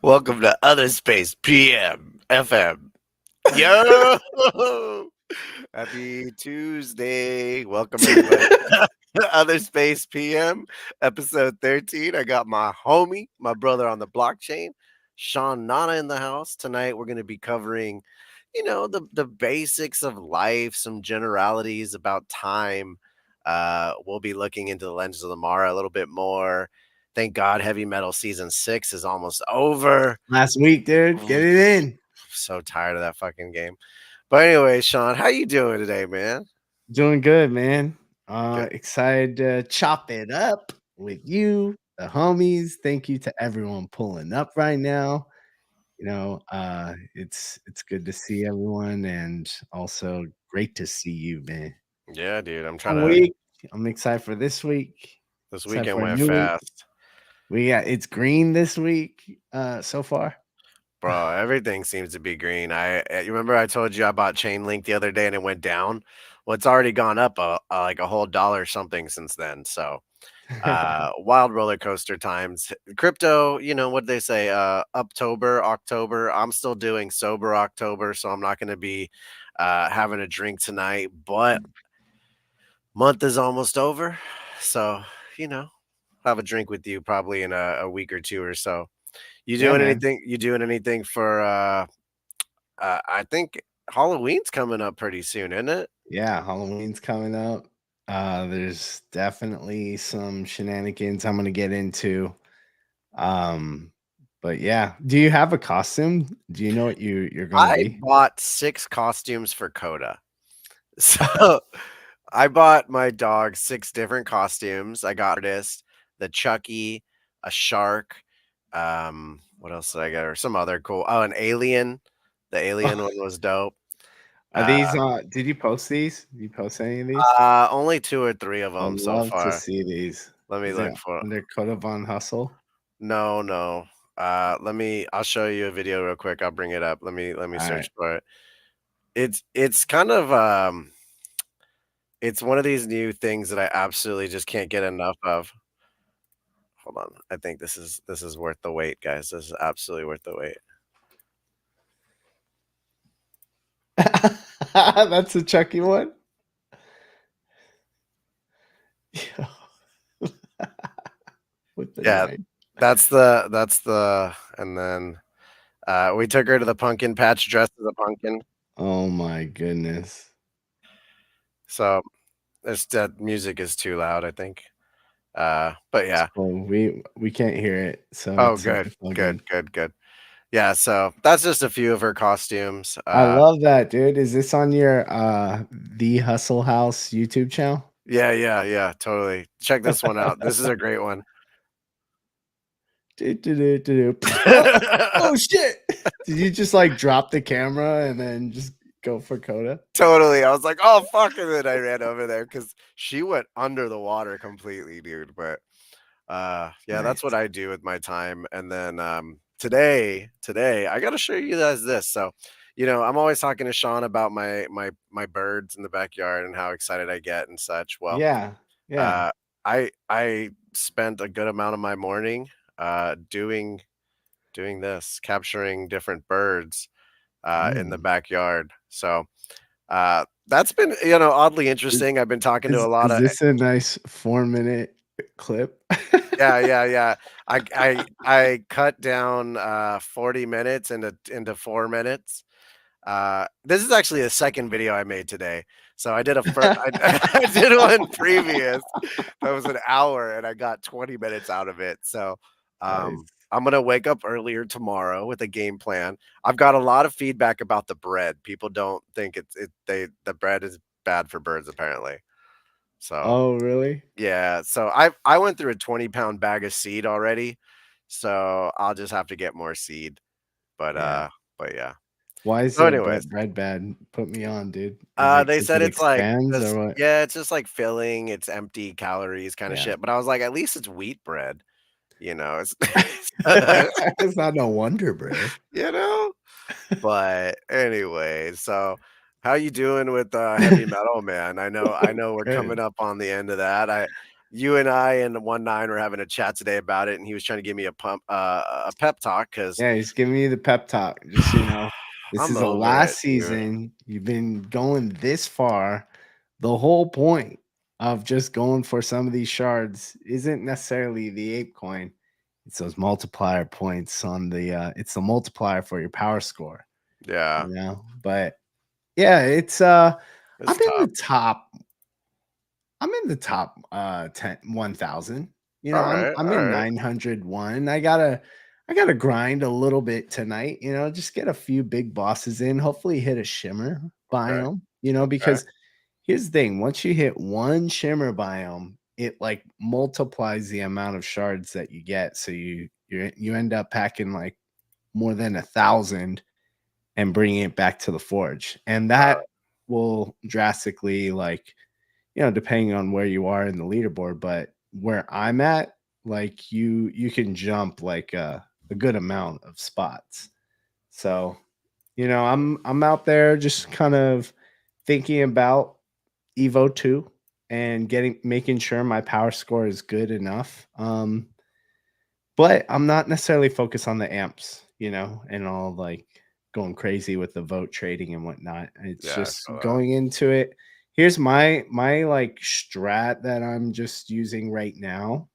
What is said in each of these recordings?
Welcome to OTHERspace PM FM. Yo! Happy Tuesday. Welcome everybody to OTHERspace PM, episode 13. I got my homie, my brother on the blockchain, Sean Nana in the house. Tonight we're going to be covering, the basics of life, some generalities about time. We'll be looking into the Legends of the Mara a little bit more. Thank God Heavy Metal Season 6 is almost over. Last week, dude. Get it in. So tired of that fucking game. But anyway, Sean, how you doing today, man? Doing good, man. Good. Excited to chop it up with you, the homies. Thank you to everyone pulling up right now. It's good to see everyone and also great to see you, man. Yeah, dude. I'm trying One to. week. I'm excited for this week. This Excited weekend for a went new week. fast, It's green this week so far. bro. Everything seems to be green. You remember I told you I bought Chain Link the other day and it went down. Well, it's already gone up like a whole dollar something since then. So wild roller coaster times. Crypto, what did they say? October. I'm still doing sober October, so I'm not going to be having a drink tonight. But month is almost over, so have a drink with you probably in a week or two or so. You Yeah, doing man. anything? You doing anything for? I think Halloween's coming up pretty soon, isn't it? Yeah, Halloween's coming up. There's definitely some shenanigans I'm gonna get into. Um, but yeah, do you have a costume? Do you know what you're gonna I be? bought 6 costumes for Coda. So I bought my dog 6 different costumes. I got artist, the Chucky, a shark. What else did I get? Or some other cool. Oh, an alien. The alien one was dope. Are Uh, these? Did you post these? Did you post any of these? only 2 or 3 of I'd them so love to far. see these. Let me Is it look for. under Coda Von Hustle? No. I'll show you a video real quick. I'll bring it up. Let me All right. search for it. It's kind of it's one of these new things that I absolutely just can't get enough of. Hold on. I think this is worth the wait, guys. This is absolutely worth the wait. That's a Chucky one. With the Yeah, knife. that's the and then we took her to the pumpkin patch dressed as a pumpkin. Oh my goodness. So that music is too loud, I think. But It's yeah. cool. We can't hear it, so Oh, it's good, all good, good. good, good. Yeah, so that's just a few of her costumes. I love that, dude. Is this on your The Hustle House YouTube channel? Yeah, totally. Check this one out. This is a great one. Oh, oh shit. Did you just like drop the camera and then just go for Coda? Totally. I was like, "Oh, fuck," and then I ran over there because she went under the water completely, dude. But yeah, that's what Nice. I do with my time. And then today I gotta show you guys this. So, I'm always talking to Sean about my birds in the backyard and how excited I get and such. Well, Yeah. Yeah. uh I spent a good amount of my morning doing this, capturing different birds in the Mm. backyard. So that's been, oddly Is, interesting. I've been talking to a is lot is of. this a nice 4-minute clip? Yeah. I cut down 40 minutes into 4 minutes. This is actually the second video I made today. So I did I did one previous that was an hour and I got 20 minutes out of it. So Nice. I'm gonna wake up earlier tomorrow with a game plan. I've got a lot of feedback about the bread. People don't think the bread is bad for birds apparently. So Oh, really? yeah, so I went through a 20-pound bag of seed already. So I'll just have to get more seed. But Yeah. but yeah. Why is So the anyways, bread bad? Put me on, dude. Is it they 'cause said it it's like expands this. or what? Yeah, it's just like filling, it's empty calories kind of Yeah. shit. But I was like, at least it's wheat bread, you know. It's It's not no Wonder Bread. you know. But anyway, so how you doing with heavy metal, man? I know we're coming Good. up on the end of that. you and I and 1-9 were having a chat today about it, and he was trying to give me a pep talk because Yeah, he's giving you the pep talk. Just so you know, this I'm is the over it, last dude. season. You've been going this far. The whole point of just going for some of these shards isn't necessarily the ape coin. It's those multiplier points on the it's the multiplier for your power score, Yeah, you know. But yeah, it's it's I'm in tough. the top I'm in the top 10 1,000. You know, All right, I'm all in right, 901. I got to grind a little bit tonight, you know, just get a few big bosses in, hopefully hit a shimmer okay, biome, you know, okay. because here's the thing, once you hit one shimmer biome, it like multiplies the amount of shards that you get. So you end up packing like more than 1,000 and bringing it back to the forge. And Uh, that will drastically like, you know, depending on where you are in the leaderboard, but where I'm at, like you can jump like a good amount of spots. So, you know, I'm out there just kind of thinking about Evo 2 and getting making sure my power score is good enough. But I'm not necessarily focused on the amps, you know, and all like going crazy with the vote trading and whatnot. It's yeah, I just saw that. going into it. Here's my like strat that I'm just using right now.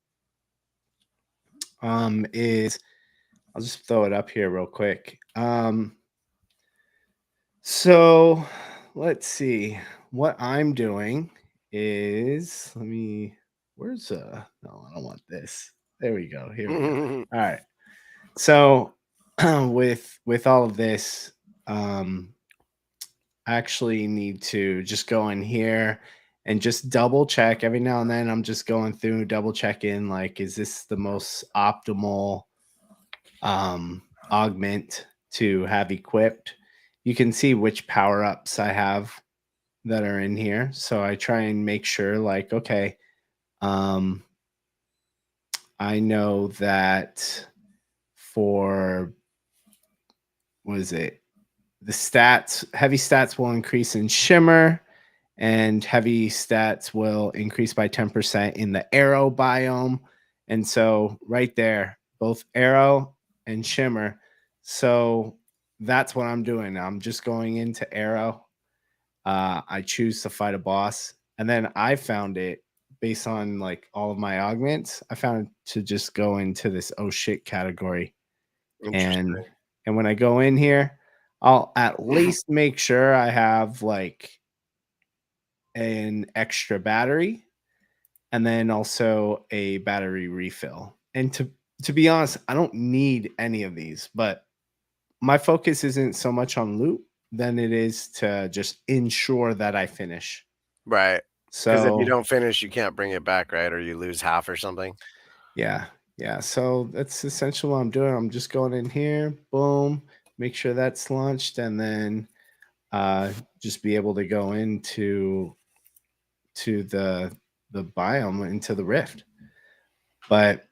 Is I'll just throw it up here real quick. So let's see. What I'm doing is let me where's no, I don't want this. There we go. Here we go. All right. So with all of this, I actually need to just go in here and just double check every now and then. I'm just going through double checking like is this the most optimal augment to have equipped. You can see which power ups I have that are in here. So I try and make sure like okay, um I know that for was it the stats, heavy stats will increase in shimmer, and heavy stats will increase by 10% in the arrow biome. And so, right there, both arrow and shimmer. So, that's what I'm doing. I'm just going into arrow. I choose to fight a boss. And then I found it based on like all of my augments. I found to just go into this oh shit category and Interesting. when I go in here, I'll at least make sure I have like an extra battery and then also a battery refill. And to be honest, I don't need any of these, but my focus isn't so much on loot than it is to just ensure that I finish. Right. Because if you So don't finish, you can't bring it back, right? Or you lose half or something. yeah, yeah. So that's essentially what I'm doing. I'm just going in here, boom, make sure that's launched, and then just be able to go into to the biome into the rift. But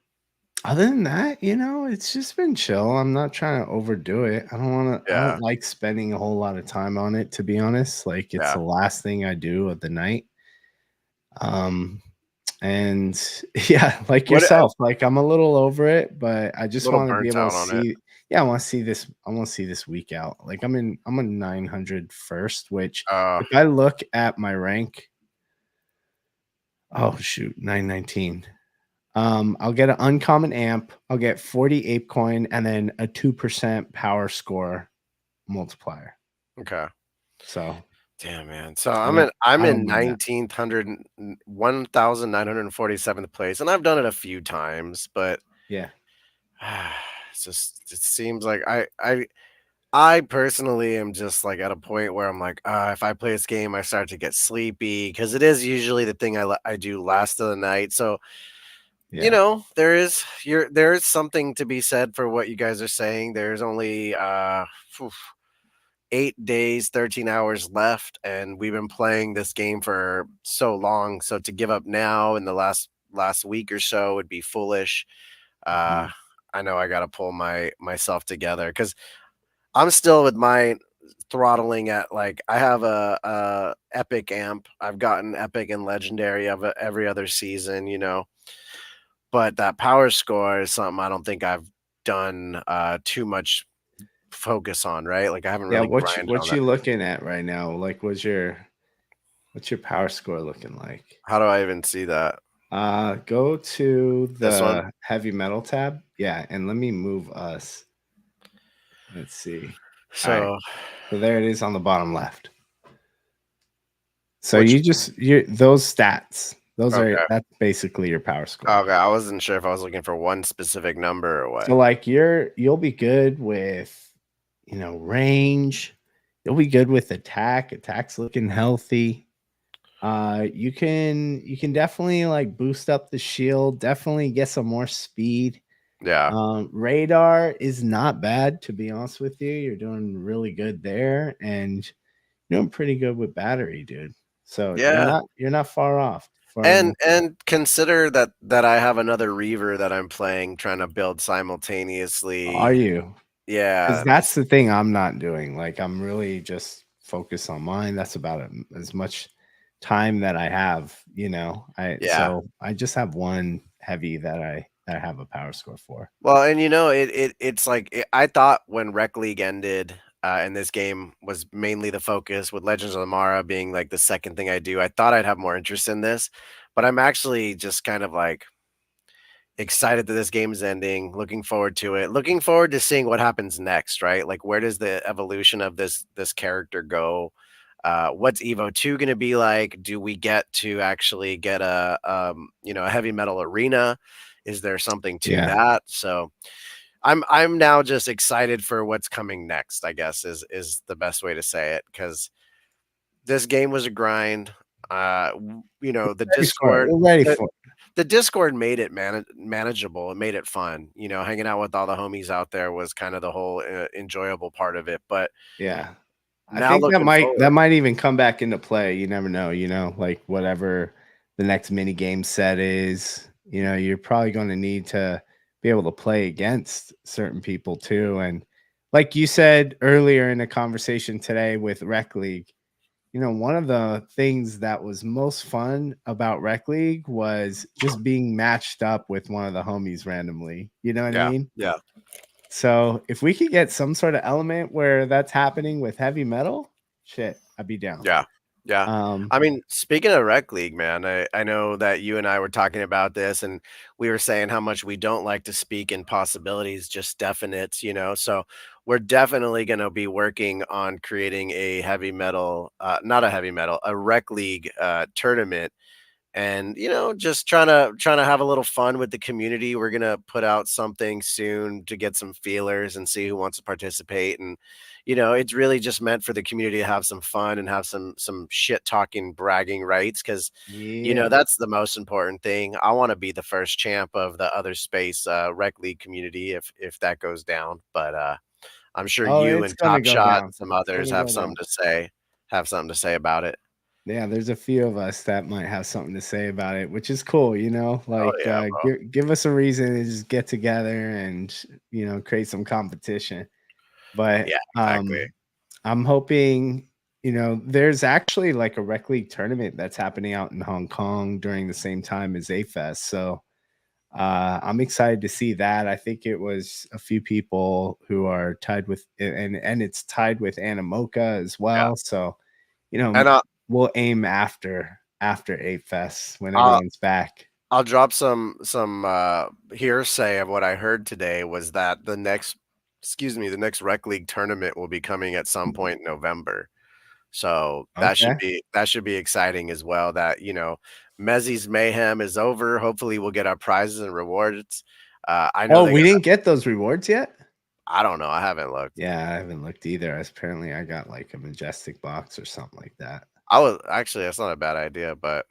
other than that, you know, it's just been chill. I'm not trying to overdo it. I Yeah, don't like spending a whole lot of time on it to be honest. Like it's yeah. the last thing I do of the night. Um and yeah, like What yourself, like I'm a little over it, but I just little want to be burnt able to out on it. see yeah, I want to see this week out. Like I'm a 900 first, which Uh, if I look at my rank, oh shoot, 919. I'll get an uncommon amp, I'll get 40 ape coin and then a 2% power score multiplier. okay. So Damn, man. So I I'm don't in mind that. 1947th place, and I've done it a few times, but Yeah. it's just it seems like I personally am just like at a point where I'm like, if I play this game, I start to get sleepy because it is usually the thing I do last of the night. So you Yeah. know, there is something to be said for what you guys are saying. There's only phew, 8 days, 13 hours left, and we've been playing this game for so long. So to give up now in the last week or so would be foolish. Uh, Mhm. I know I got to pull myself together because I'm still with mine. throttling at like I have a epic amp. I've gotten epic and legendary of every other season, but that power score is something I don't think I've done too much focus on, right? Like I haven't Yeah, really grinded on what that. you looking at right now? Like, what's your power score looking like? How do I even see that? Go to This one? the heavy metal tab. Yeah, and let me move us. Let's see. All right. So So there it is on the bottom left. So which you those stats. okay. That's basically your power score. Okay, I wasn't sure if I was looking for one specific number or what. So like you'll be good with range. You'll be good with attack. Attack's looking healthy. You can definitely like boost up the shield, definitely get some more speed. Yeah. Radar is not bad, to be honest with you. You're doing really good there, and you're doing pretty good with battery, dude. So Yeah. you're not far off from. And consider that I have another Reaver that I'm playing, trying to build Are simultaneously. you? Because Yeah, that's the thing I'm not doing. Like I'm really just focused on mine. That's about it, as much time that I have. yeah. So I just have one heavy that I have a power score for. Well, and it's like I thought when Rec League ended, and this game was mainly the focus, with Legends of the Mara being like the second thing I do. I thought I'd have more interest in this, but I'm actually just kind of like excited that this game is ending, looking forward to it, looking forward to seeing what happens next, right? Like where does the evolution of this character go? What's Evo 2 going to be like? Do we get to actually get a heavy metal arena? Is there something to Yeah. that? So I'm now just excited for what's coming next, I guess is the best way to say it, cuz this game was a grind. The Ready for it. Discord, We're ready the for it. the Discord made it manageable. It made it fun. Hanging out with all the homies out there was kind of the whole enjoyable part of it. But Yeah. I now think that looking might forward, even come back into play. You never know, like whatever the next mini game set is, you're probably going to need to be able to play against certain people too. And like you said earlier in a conversation today with Rec League, one of the things that was most fun about Rec League was just being matched up with one of the homies randomly. You know what I yeah, mean? yeah. So if we could get some sort of element where that's happening with heavy metal, shit, I'd be down. Yeah. Yeah. Um, I mean, speaking of Rec League, man, I know that you and I were talking about this and we were saying how much we don't like to speak in possibilities, just definites. So we're definitely going to be working on creating a heavy metal, not a heavy metal, a Rec League tournament, and just trying to have a little fun with the community. We're gonna put out something soon to get some feelers and see who wants to participate. And it's really just meant for the community to have some fun and have some shit talking bragging rights, because yeah. that's the most important thing. I want to be the first champ of the other space Rec League community if that goes down. But I'm sure Oh, you it's and gonna Top go Shot and down. some It's others gonna go down. have something to say about it. Yeah, there's a few of us that might have something to say about it, which is cool, Oh like yeah, bro. give us a reason to just get together and create some competition. But Yeah, exactly. I'm hoping, there's actually like a Rec League tournament that's happening out in Hong Kong during the same time as A-Fest. So I'm excited to see that. I think it was a few people who are tied with, and it's tied with Animoca as Yeah. well. So, And we'll aim after A-Fest when I'll everyone's back. I'll drop some hearsay of what I heard today was that the next Rec League tournament will be coming at some point in November. So Okay. that should be exciting as well. That Mezzi's mayhem is over. Hopefully, we'll get our prizes and rewards. I know Oh, they we got. didn't get those rewards yet? I don't know. I haven't looked. Yeah, I haven't looked either. Apparently, I got like a majestic box or something like that. I was actually that's not a bad idea, but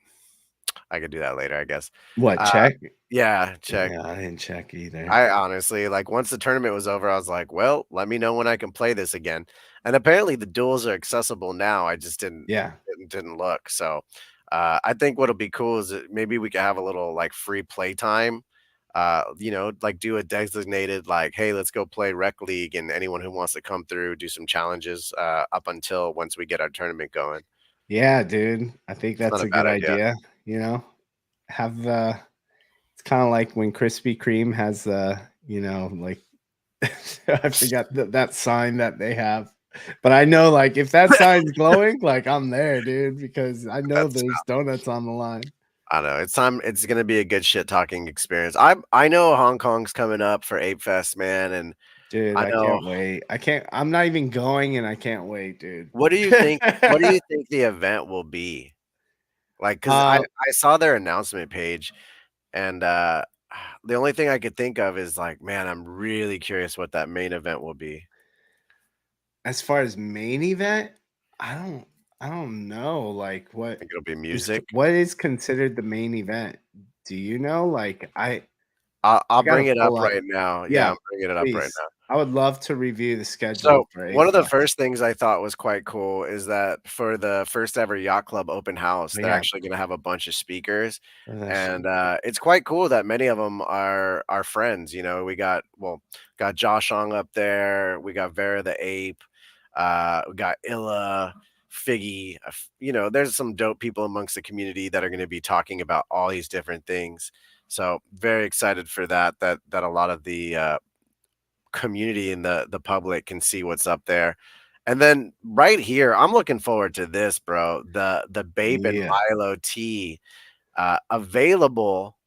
I could do that later, I guess. What, Uh, check? yeah, check. Yeah, I didn't check either. I honestly, like, once the tournament was over, I was like, "Well, let me know when I can play this again." And apparently the duels are accessible now. I just Yeah. didn't look. So, I think what'll be cool is that maybe we could have a little, like, free play time, like do a designated like, hey, let's go play rec league, and anyone who wants to come through do some challenges up until once we get our tournament going. Yeah, dude. I think It's not that's a a bad good idea. idea. You know, have the it's kind of like when Krispy Kreme has the, like I forgot that sign that they have. But I know like if that sign's glowing, like I'm there, dude, because I know That's there's donuts on the line. I don't know. It's time. It's gonna be a good shit talking experience. I know Hong Kong's coming up for Ape Fest, man, and Dude, I I know. can't wait. I'm not even going and I can't wait, dude. What do you think? What do you think the event will be like? Because uh I saw their announcement page, and the only thing I could think of is like, man, I'm really curious what that main event will be. as far as main event, I don't I don't know like Think it'll be music. what is considered the main event. Do you know? Like I'll I gotta bring it up pull up. right now. Yeah, Yeah, I'm bringing it up right please. now. I would love to review the schedule So, for one of the ApeFest. first things I thought was quite cool is that for the first ever yacht club open house, Oh they're yeah, actually gonna have a bunch of speakers, that and, shit. it's quite cool that many of them are friends, we got Josh Ong up there, we got Vera the Ape, we got Illa, Figgy, there's some dope people amongst the community that are gonna be talking about all these different things, so very excited for that a lot of the, community and the public can see what's up there. And then right here, I'm looking forward to this, bro. The Bape and Yeah. Milo tea available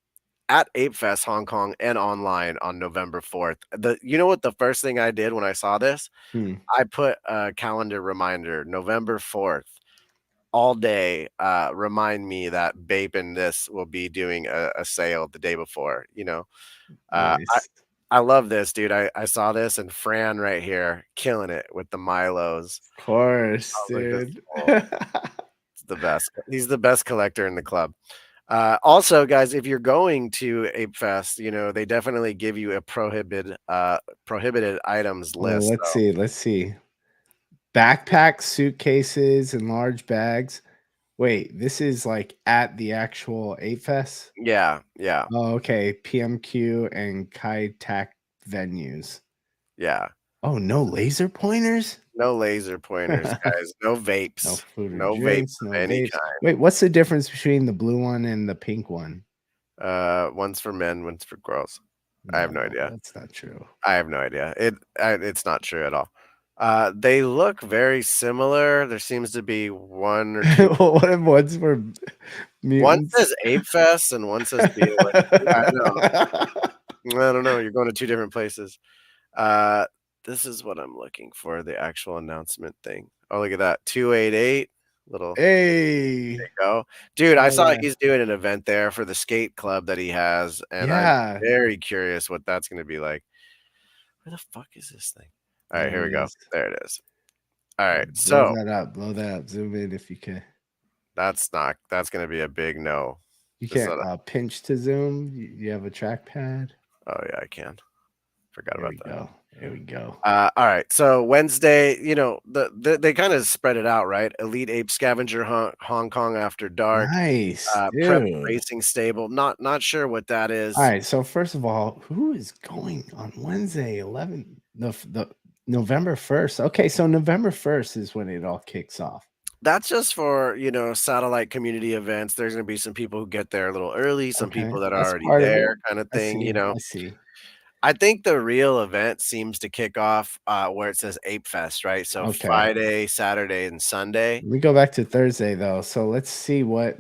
at Ape Fest Hong Kong and online on November 4th. You know what the first thing I did when I saw this? Hmm. I put a calendar reminder, November 4th, all day. Remind me that Bape and this will be doing a sale the day before. Uh, Nice. I love this, dude. I saw this and Fran right here killing it with the Milos. Of course, I was like, "This dude. fool is the best. He's the best collector in the club." Also, guys, if you're going to Ape Fest, they definitely give you a prohibited items Oh, list, let's though. see. Let's see. Backpacks, suitcases, and large bags. Wait, this is like at the actual 8 Fest? Yeah, yeah, Oh, okay. PMQ and Kai Tak venues. yeah. Oh, no laser pointers? No laser pointers, guys. No No vapes. food or No vapes drinks, no of any vapes. kind. Wait, what's the difference between the blue one and the pink one? One's for men, one's for girls. I have no No, idea. that's not true. I have no idea. It's not true at all. They look very similar. There seems to be 1 or 2. What if one's for One mutants? says Ape Fest and one says BLA. Yeah, I know. I don't know. You're going to 2 different places. Uh, this is what I'm looking for, the actual announcement thing. Oh, look at that. 288. Little Hey. go. Dude, I Oh, saw yeah. he's doing an event there for the skate club that he has, and I'm Yeah. very curious what that's gonna be like. Where the fuck is this thing? Alright, There here we it go. is. There it is. Alright, Blow so that up. Blow that up. Zoom in if you can. that's gonna be a big no. You This is can't not a pinch to zoom. You have a trackpad. oh, yeah, I can. Forgot There about we that. go. There we go. Alright, so Wednesday, they kinda spread it out, right? Elite Ape Scavenger Hunt, Hong Kong After Dark, Nice, Prep dude. Racing Stable, not sure what that All is. right. So first of all, who is going on Wednesday, 11 the November 1st? Okay, so November 1st is when it all kicks off. That's just for, satellite community events. There's gonna be some people who get there a little early, some Okay, people that are that's already part of it. there kinda I thing. see. I see. I think the real event seems to kick off, where it says Ape Fest, right? So Okay. Friday, Saturday, and Sunday. Let me go back to Thursday though. So let's see what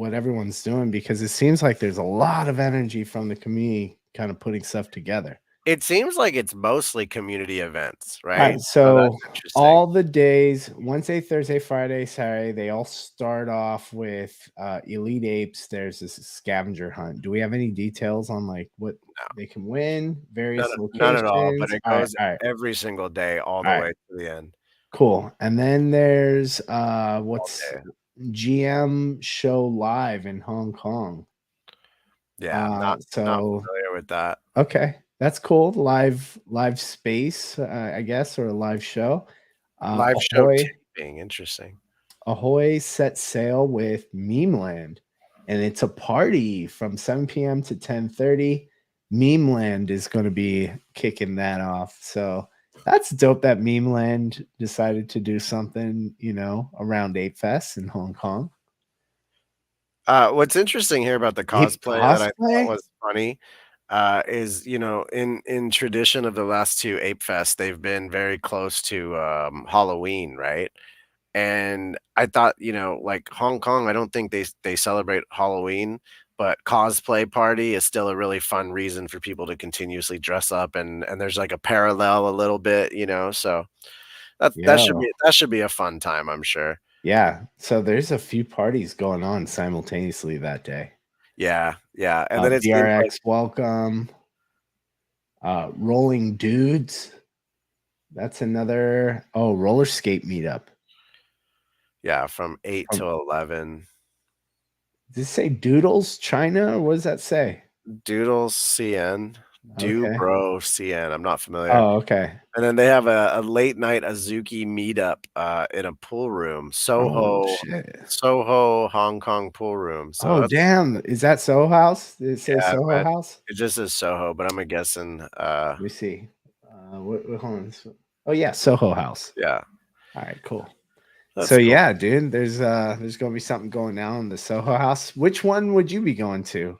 everyone's doing because it seems like there's a lot of energy from the community kind of putting stuff together. It seems like it's mostly community events, All right? right, So that's so interesting. all the days, Wednesday, Thursday, Friday, Saturday, they all start off with Elite Apes. There's this scavenger hunt. Do we have any details on like what they can win, various None at all, but locations? it All right, goes all right, every single day all all the right, way to the end, cool. And then there's all what's day. GM show live in Hong Kong. Yeah, I'm not So familiar with that. okay, that's cool. Live space, I guess, or a live show. Live show Ahoy. taping, interesting. Ahoy set sail with Meme Land, and it's a party from 7 p.m. to 10:30. Meme Land is going to be kicking that off. So that's dope that Meme Land decided to do something, around Ape Fest in Hong Kong. What's interesting here about the Ape cosplay that I thought cosplay? was funny, is, in tradition of the last 2 Ape Fest, they've been very close to, Halloween, right? And I thought, like Hong Kong, I don't think they celebrate Halloween, but cosplay party is still a really fun reason for people to continuously dress up, and there's like a parallel a little bit, so Yo. that should be a fun time, I'm sure. Yeah. So there's a few parties going on simultaneously that day. Yeah, yeah, and then it seems like VRX Welcome, Rolling Dudes. That's another roller skate meetup. yeah, from 8 From to 11. Did it say Doodles China? Or what does that say? Doodles CN, Do Okay. Bro CN, I'm not familiar. Oh, okay. And then they have a late night Azuki meetup, in a pool room, Oh shit. Soho, Hong Kong pool room, so Oh that's damn. Is that Soho House? Did it say yeah, Soho but House? it just says Soho, but I'm guessing, Let me see. Hold on. Oh yeah, Soho House. yeah, All right, cool. So that's cool. yeah, dude, there's gonna be something going down in the Soho House. Which one would you be going to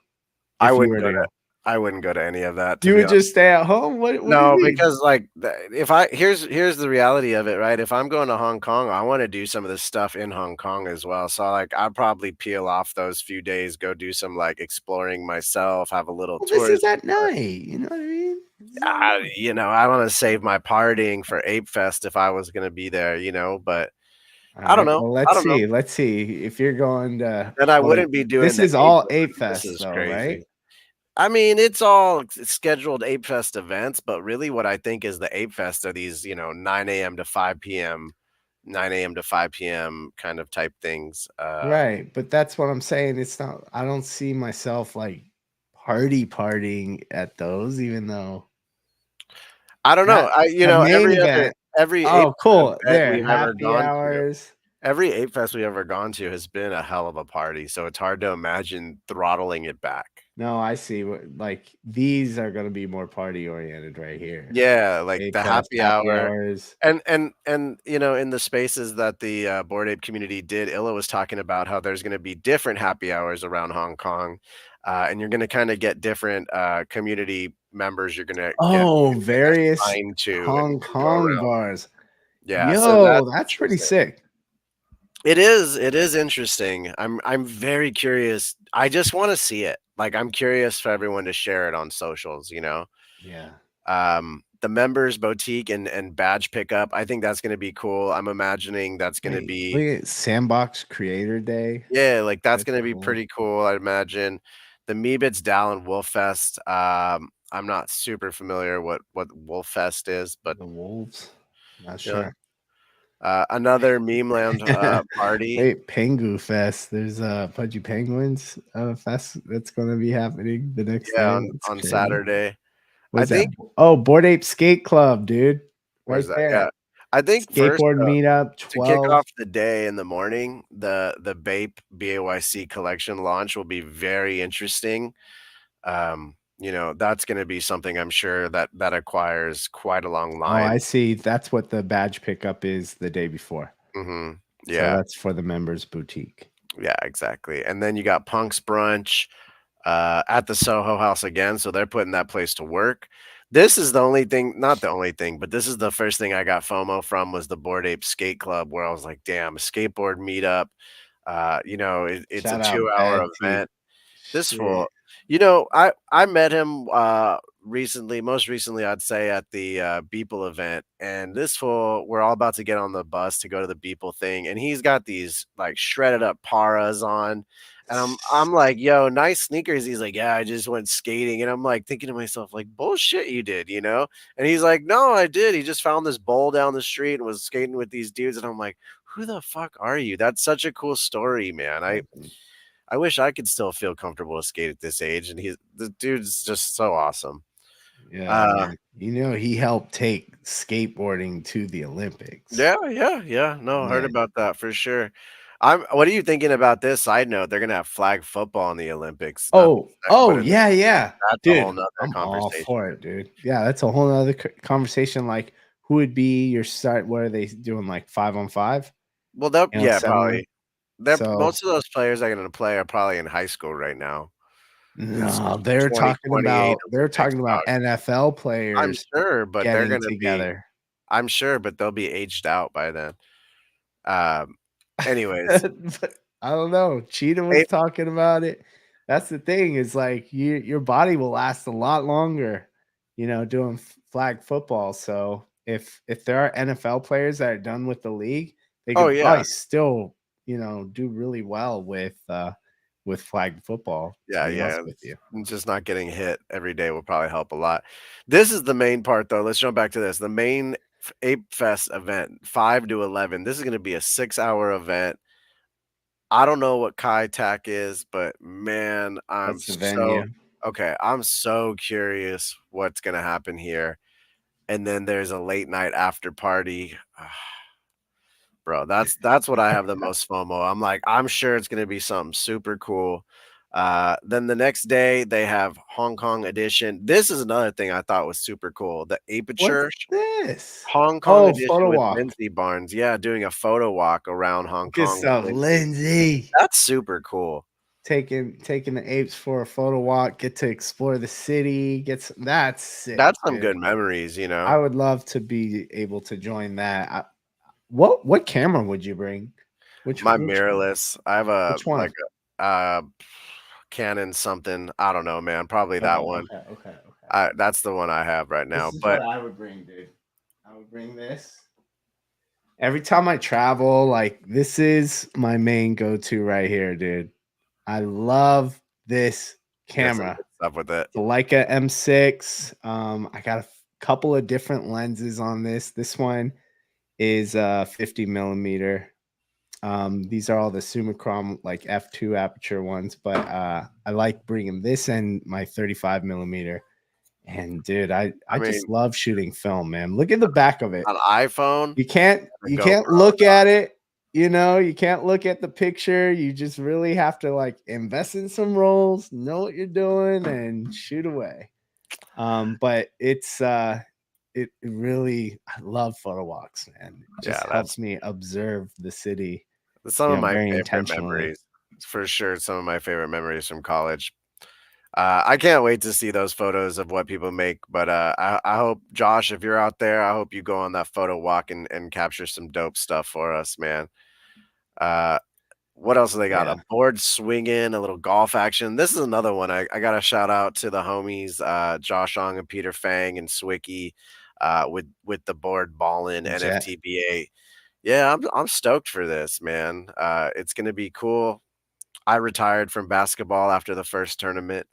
I if you wouldn't were go to to go? I wouldn't go to any of that, to You be would honest. just stay at home? What do you No, mean? because, like, the if I here's the reality of it, right? If I'm going to Hong Kong, I wanna do some of this stuff in Hong Kong as well, so, like, I'd probably peel off those few days, go do some, like, exploring myself, have a little Well, this touristy is at part. night. You know what I mean? This is at night. I wanna save my partying for Ape Fest if I was gonna be there, but All I don't right. know, Well, I let's don't know. see. Let's see if you're going to. And I Well, wouldn't be doing this the is Ape all Ape one, this Fest, is though, right? crazy. I mean, it's all scheduled Ape Fest events, but really what I think is the Ape Fest are these, 9 AM to 5 PM, 9 AM to 5 PM kind of type things. Right. But that's what I'm saying. It's not. I don't see myself like partying at those, even though I don't know. that the main event. Every Ape Oh, cool. event There, we've ever happy gone to hours. every Ape Fest we've ever gone to has been a hell of a party, so it's hard to imagine throttling it back. No, I see. Like these are gonna be more party oriented right here. Yeah, like Ape the Fest, happy happy hour. hours. And, in the spaces that the, Bored Ape community did, Illa was talking about how there's gonna be different happy hours around Hong Kong, and you're gonna kinda get different, community members Oh, you're gonna get various assigned to Hong and go Kong around. bars. Yeah, so Yo, that's that's pretty interesting. sick. It is interesting. I'm very curious. I just wanna see it. Like, I'm curious for everyone to share it on socials, you know? Yeah. The members boutique and badge pickup, I think that's gonna be cool. I'm imagining that's gonna Wait, look be at Sandbox Creator Day. yeah, like, that's That's gonna be cool. pretty cool, I imagine. The Meebits Dallin Wolf Fest, I'm not super familiar what Wolf Fest is, but, The Wolves. Not you know, sure. another Meme Land, party. Wait, Pengu Fest. There's Pudgy Penguins fest that's gonna be happening the next Yeah, day. That's on crazy. Saturday. I What's that? think Oh, Board Ape Skate Club, dude. where's Right that? Yeah. there. I think first, Skateboard meetup, to kick 12. off the day in the morning, the BAPE, BAYC collection launch will be very interesting. That's gonna be something I'm sure that acquires quite a long Oh, I line. see. That's what the badge pickup is the day before. Mhm. So Yeah. that's for the members boutique. Yeah, exactly, and then you got Punk's Brunch, at the Soho House again, so they're putting that place to work. This is the only thing not the only thing, but this is the first thing I got FOMO from was the Bored Ape Skate Club where I was like, "Damn, a skateboard meetup." It's a Shout out 2-hour Bad T. event. This Shit. fool I met him, recently most recently, I'd say, at the, Beeple event, and this fool we're all about to get on the bus to go to the Beeple thing, and he's got these, like, shredded up Paras on, and I'm like, "Yo, nice sneakers." He's like, "Yeah, I just went skating," and I'm, like, thinking to myself, like, "Bullshit you did," you know? And he's like, "No, I did. He just found this bowl down the street and was skating with these dudes," and I'm like, "Who the fuck are you?" That's such a cool story, man. I wish I could still feel comfortable to skate at this age, and the dude's just so awesome. Yeah, Uh, man. He helped take skateboarding to the Olympics. yeah, yeah, yeah. No, heard Man. about that for sure. What are you thinking about this? Side note, they're gonna have flag football in the Olympics. Not Oh, that, oh, but yeah, yeah. that's a whole Dude, nother I'm all conversation. for it, dude. Yeah, that's a whole other conversation. Like, who would be your start? What are they doing? Like 5-on-5? Well, they'll You know, yeah, 7 on. probably. They're So most of those players that are gonna play are probably in high school right now. It's no, they're talking 2028 about Olympics, dog. NFL I'm players sure, but they're getting gonna be together. I'm sure, but they'll be aged out by then. Um, anyways, But I don't know. Cheetah was Ape talking about it. That's the thing is like your body will last a lot longer, doing flag football. So if there are NFL players that are done with the league, they oh, could yeah. probably still, do really well with flag football, to Yeah, be honest yeah, with you. just not getting hit every day will probably help a lot. This is the main part, though. Let's jump back to this. The main Ape Fest event, 5 to 11. This is gonna be a 6-hour event. I don't know what Kai Tak is, but man, That's the venue. I'm so curious what's gonna happen here. And then there's a late night after party. Bro, that's what I have the most FOMO. I'm like, I'm sure it's gonna be something super cool. Then the next day they have Hong Kong edition. This is another thing I thought was super cool. The What's Aperture this? Hong Kong Oh, edition photo with walk. Lindsey Barnes. Yeah, doing a photo walk around Hong Good Kong with stuff, Lindsey. Lindsay. That's super cool. Taking the apes for a photo walk, get to explore the city, that's sick, That's some dude. good memories, you I know? would love to be able to join that. What camera would you bring? Which My which mirrorless. I have a which one? like a Canon something. I don't know, man. Probably that Okay, one. okay, okay, okay. That's the one I have right now. This is But what I would bring, dude. I would bring this. Every time I travel, like this is my main go-to right here, dude. I love this get some camera. good stuff with it. The Leica M6. I got a couple of different lenses on this. This one is 50 millimeter. These are all the Summicron like f2 aperture ones, but I like bringing this and my 35 millimeter. And dude, I I just mean, love shooting film, man. Look at the back of it. an iPhone You can't and you a can't GoPro. look at it, you can't look at the picture. You just really have to like invest in some rolls, know what you're doing, and shoot away. But it really I love photo walks, man. It Yeah, just helps me observe the city, that's some of my very favorite intentionally. memories. For sure, some of my favorite memories from college. I can't wait to see those photos of what people make, but, I hope Josh, if you're out there, I hope you go on that photo walk and capture some dope stuff for us, man. Uh, what else do they got? A Yeah. board swinging, a little golf action. This is another one. I gotta shout out to the homies, Josh Ong and Peter Fang and Swicky, with the board ballin' Jet. NFTBA. Yeah, I'm stoked for this, man. It's gonna be cool. I retired from basketball after the first tournament.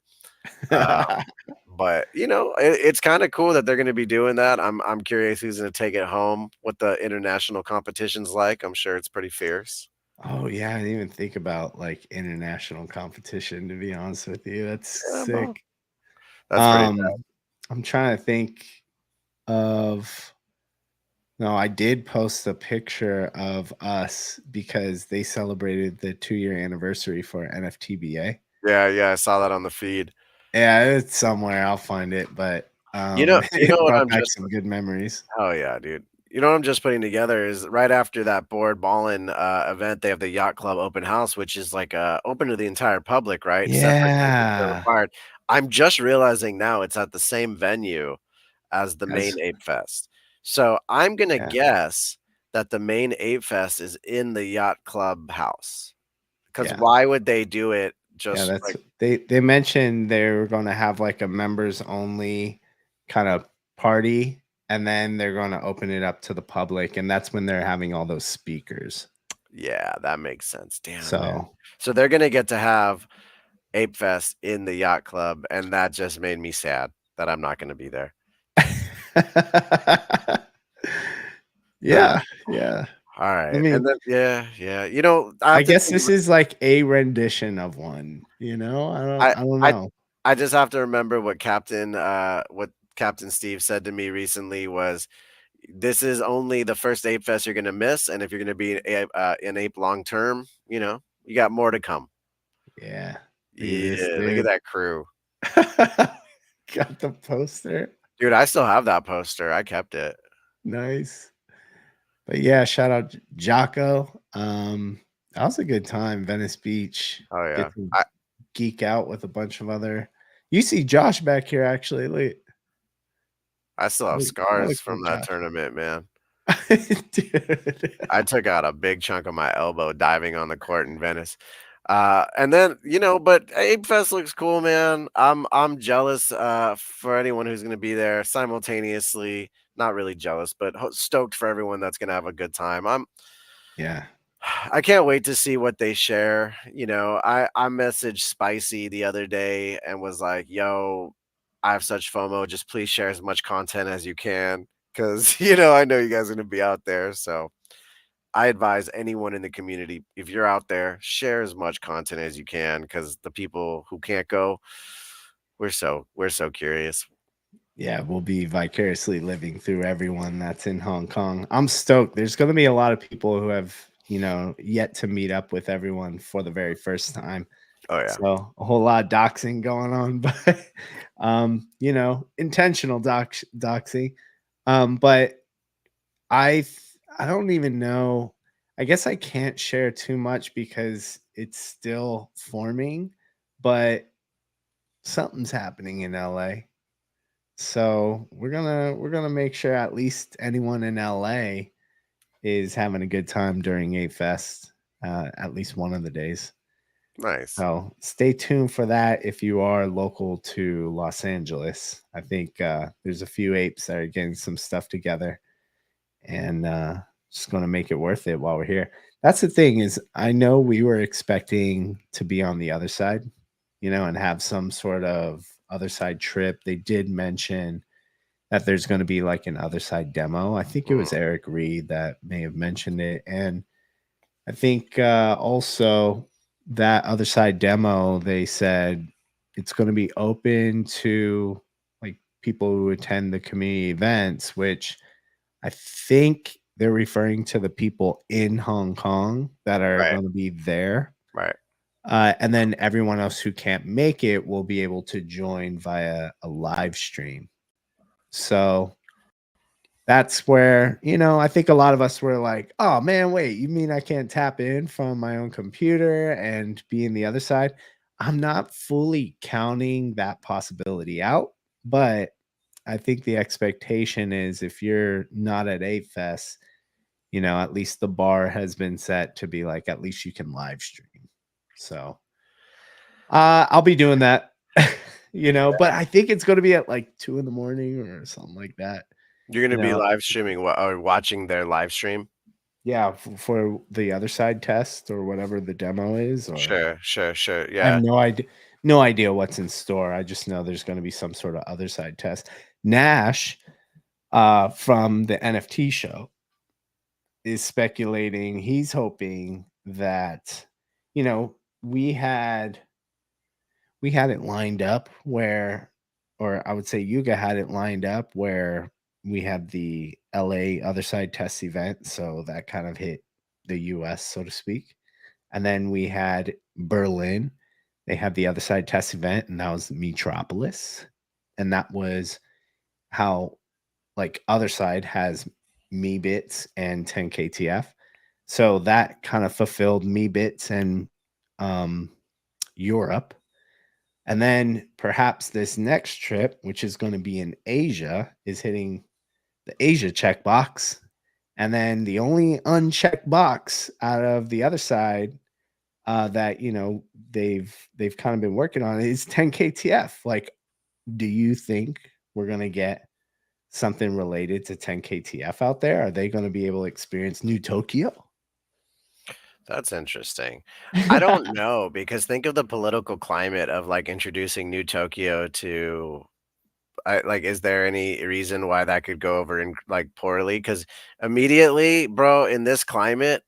But, it's kinda cool that they're gonna be doing that. I'm curious who's gonna take it home, what the international competition's like. I'm sure it's pretty fierce. Oh yeah, I didn't even think about like international competition, to be honest with you. That's Yeah, bro. sick. That's pretty Um, I'm trying to think of no, I did post a picture of us because they celebrated the 2-year anniversary for NFTBA. yeah, yeah, I saw that on the feed. Yeah, it's somewhere. I'll find it, but You know it what brought I'm back just some good memories. Oh, yeah, dude. You know what I'm just putting together is right after that board ballin', event, they have the yacht club open house, which is, like, open to the entire public, right? Separate tickets are Yeah. required. I'm just realizing now it's at the same venue as the main As Ape Fest. So, I'm gonna yeah, guess that the main Ape Fest is in the yacht club house. Because yeah. why would they do it Yeah, just, that's like they mentioned they were gonna have like a members only kind of party, and then they're gonna open it up to the public, and that's when they're having all those speakers. Yeah, that makes sense. Damn, man. So So, they're gonna get to have Ape Fest in the yacht club, and that just made me sad that I'm not gonna be there. Uh, yeah, yeah. I alright, and mean, then yeah, I I have to guess think this is like a rendition of one, I I don't I know. I just have to remember what Captain Steve said to me recently was, this is only the first Ape Fest you're gonna miss, and if you're gonna be an ape long term, you got more to come. Yeah. Look at this Yeah, look at dude. that crew. Got the poster. Dude, I still have that poster. I kept it. Nice. But yeah, shout out Jocko. That was a good time. Venice Beach. Oh yeah. Get to geek out with a bunch of other. You see Josh back here actually. I still have That scars looks from like that Josh. Dude. tournament, man. I took out a big chunk of my elbow diving on the court in Venice. And then, but Ape Fest looks cool, man. I'm jealous for anyone who's gonna be there simultaneously. Not really jealous, but stoked for everyone that's gonna have a good time. Yeah. I can't wait to see what they share. I messaged Spicy the other day and was like, "Yo, I have such FOMO. Just please share as much content as you can, because I know you guys are gonna be out there." So I advise anyone in the community, if you're out there, share as much content as you can, because the people who can't go, we're so curious. Yeah, we'll be vicariously living through everyone that's in Hong Kong. I'm stoked. There's going to be a lot of people who have, yet to meet up with everyone for the very first time. Oh yeah, So a whole lot of doxing going on, but intentional doxing. But I don't even know. I guess I can't share too much because it's still forming, but something's happening in LA. So we're gonna make sure at least anyone in LA is having a good time during A Fest, at least one of the days. nice, So stay tuned for that if you are local to Los Angeles. I think there's a few apes that are getting some stuff together and just gonna make it worth it while we're here. That's the thing is I know we were expecting to be on the other side, and have some sort of other side trip. They did mention that there's going to be like an other side demo. I think it mm, was Eric Reed that may have mentioned it. And I think also that other side demo, they said it's going to be open to like people who attend the community events, which I think they're referring to the people in Hong Kong that are right, going to be there. right. And then everyone else who can't make it will be able to join via a live stream. So that's where, I think a lot of us were like, oh man, wait, you mean I can't tap in from my own computer and be in the other side? I'm not fully counting that possibility out, but I think the expectation is if you're not at Ape Fest, at least the bar has been set to be like, at least you can live stream. So I'll be doing that, but I think it's going to be at like 2 in the morning or something like that. You're gonna You be know, live streaming or watching their live stream. Yeah, for the other side test or whatever the demo is, or Sure, sure, sure. I have Yeah, no idea what's in store. I just know there's gonna be some sort of other side test. Nash, from the NFT show is speculating he's hoping that, you know, we had it lined up where, or I would say Yuga had it lined up where we had the LA other side test event. So that kind of hit the US, so to speak. And then we had Berlin. They had the other side test event, and that was Metropolis. And that was how like other side has me bits and 10 KTF. So that kind of fulfilled me bits and um Europe. And then perhaps this next trip, which is going to be in Asia, is hitting the Asia checkbox. And then the only unchecked box out of the other side that they've kind of been working on is 10 KTF. Like, do you think we're gonna get something related to 10 KTF out there? Are they going to be able to experience New Tokyo? that's interesting. I don't know, because think of the political climate of like introducing New Tokyo to like, is there any reason why that could go over in like poorly? Because immediately, bro, in this climate,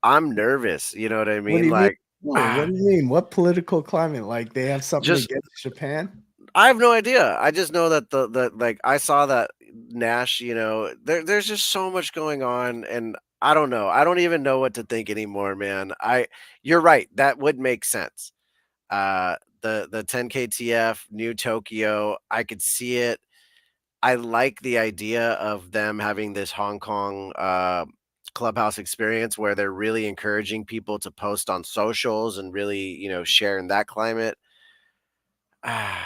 I'm nervous. You know what I What do mean? you mean? Like, Oh, what do you mean? What political climate? Like they have something just against Japan? I have no idea. I just know that the like I saw that Nash, there's just so much going on, and I don't know. I don't even know what to think anymore, man. You're right. That would make sense. The 10K TF, New Tokyo, I could see it. I like the idea of them having this Hong Kong clubhouse experience where they're really encouraging people to post on socials and really, share in that climate. I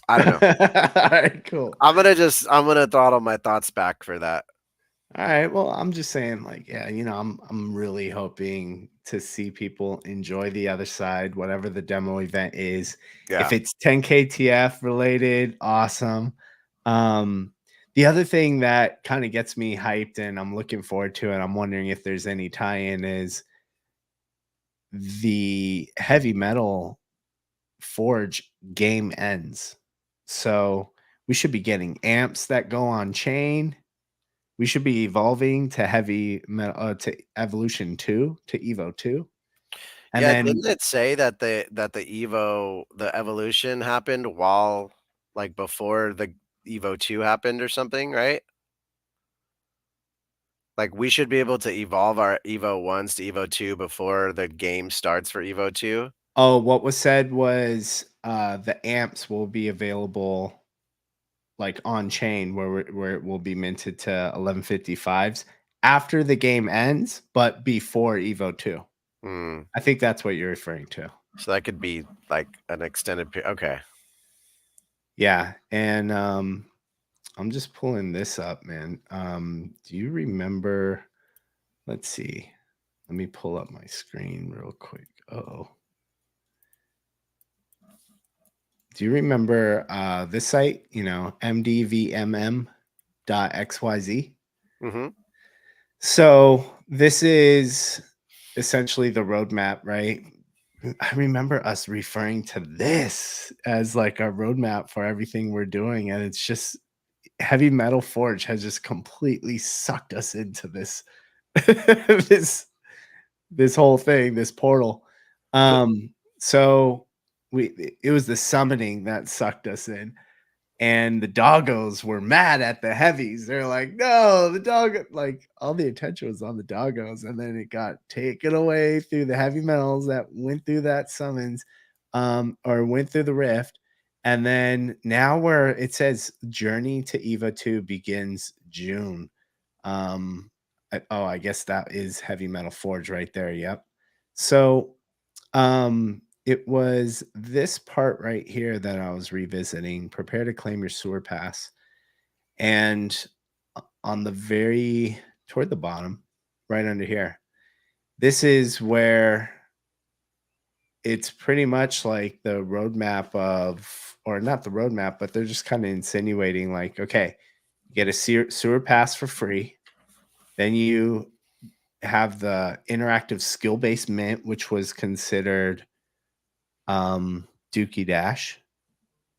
don't know. All right, cool. I'm gonna throttle my thoughts back for that. All right. Well, I'm just saying, like, yeah, I'm really hoping to see people enjoy the other side, whatever the demo event is. If Yeah. it's 10K TF related, awesome. Um, the other thing that kind of gets me hyped and I'm looking forward to it, I'm wondering if there's any tie-in, is the heavy metal forge game ends. So we should be getting amps that go on chain. We should be evolving to heavy metal, to evolution 2, to Evo 2. And Yeah, then, didn't it say that the evolution happened while like before the Evo 2 happened or something, right? Like we should be able to evolve our Evo 1s to Evo 2 before the game starts for Evo 2. oh, what was said was the amps will be available like on chain where it will be minted to 1155s after the game ends, but before Evo 2. Hmm. I think that's what you're referring to. So that could be like an extended period. Okay. Yeah. And I'm just pulling this up, man. Do you remember? Let's see. Let me pull up my screen real quick. Oh, do you remember this site? mdvmm.xyz. Mhm. So this is essentially the roadmap, right? I remember us referring to this as like a roadmap for everything we're doing, and it's just Heavy Metal Forge has just completely sucked us into this this this whole thing, this portal. So it was the summoning that sucked us in, and the doggos were mad at the heavies. They're like, no, the dog, like all the attention was on the doggos, and then it got taken away through the heavy metals that went through that summons, or went through the rift. And then now where it says journey to Eva 2 begins June. Oh, I guess that is Heavy Metal Forge right there. Yep. So it was this part right here that I was revisiting. Prepare to claim your sewer pass. And on the very toward the bottom, right under here, this is where it's pretty much like the roadmap of, or not the roadmap, but they're just kind of insinuating like, okay, you get a sewer pass for free. Then you have the interactive skill based mint, which was considered Dookie Dash,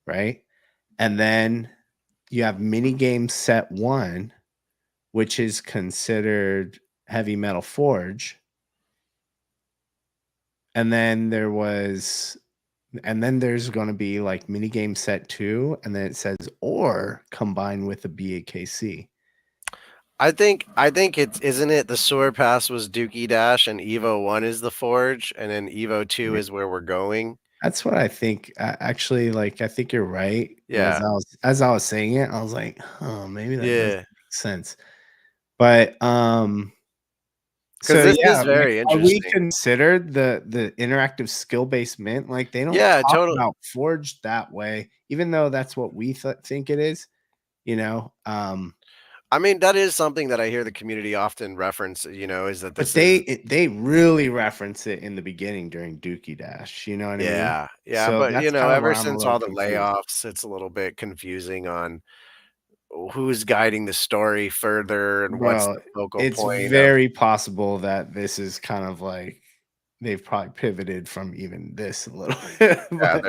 right? And then you have mini game set 1, which is considered Heavy Metal Forge. And then there's going to be like mini game set 2, and then it says or combined with a BAKC. I think it's isn't it the sewer pass was Dookie Dash and Evo 1 is the Forge and then Evo 2 is where we're going? That's what I think. Actually, like I think you're right. Yeah. As I was saying it, I was like, "Oh, maybe that does Yeah. make sense." But Because so this yeah, is like very are we interesting. considered the interactive skill based mint? Like they don't Yeah, talk totally. about Forge that way, even though that's what we think it is. You know, I mean, that is something that I hear the community often reference, is that but this is they really reference it in the beginning during Dookie Dash. You know what I mean? yeah, yeah, So but, that's kind of ever where I'm a since little all the confused. layoffs, it's a little bit confusing on who's guiding the story further and what's Bro, the focal it's point of very possible that this is kind of like they've probably pivoted from even this a little bit. yeah,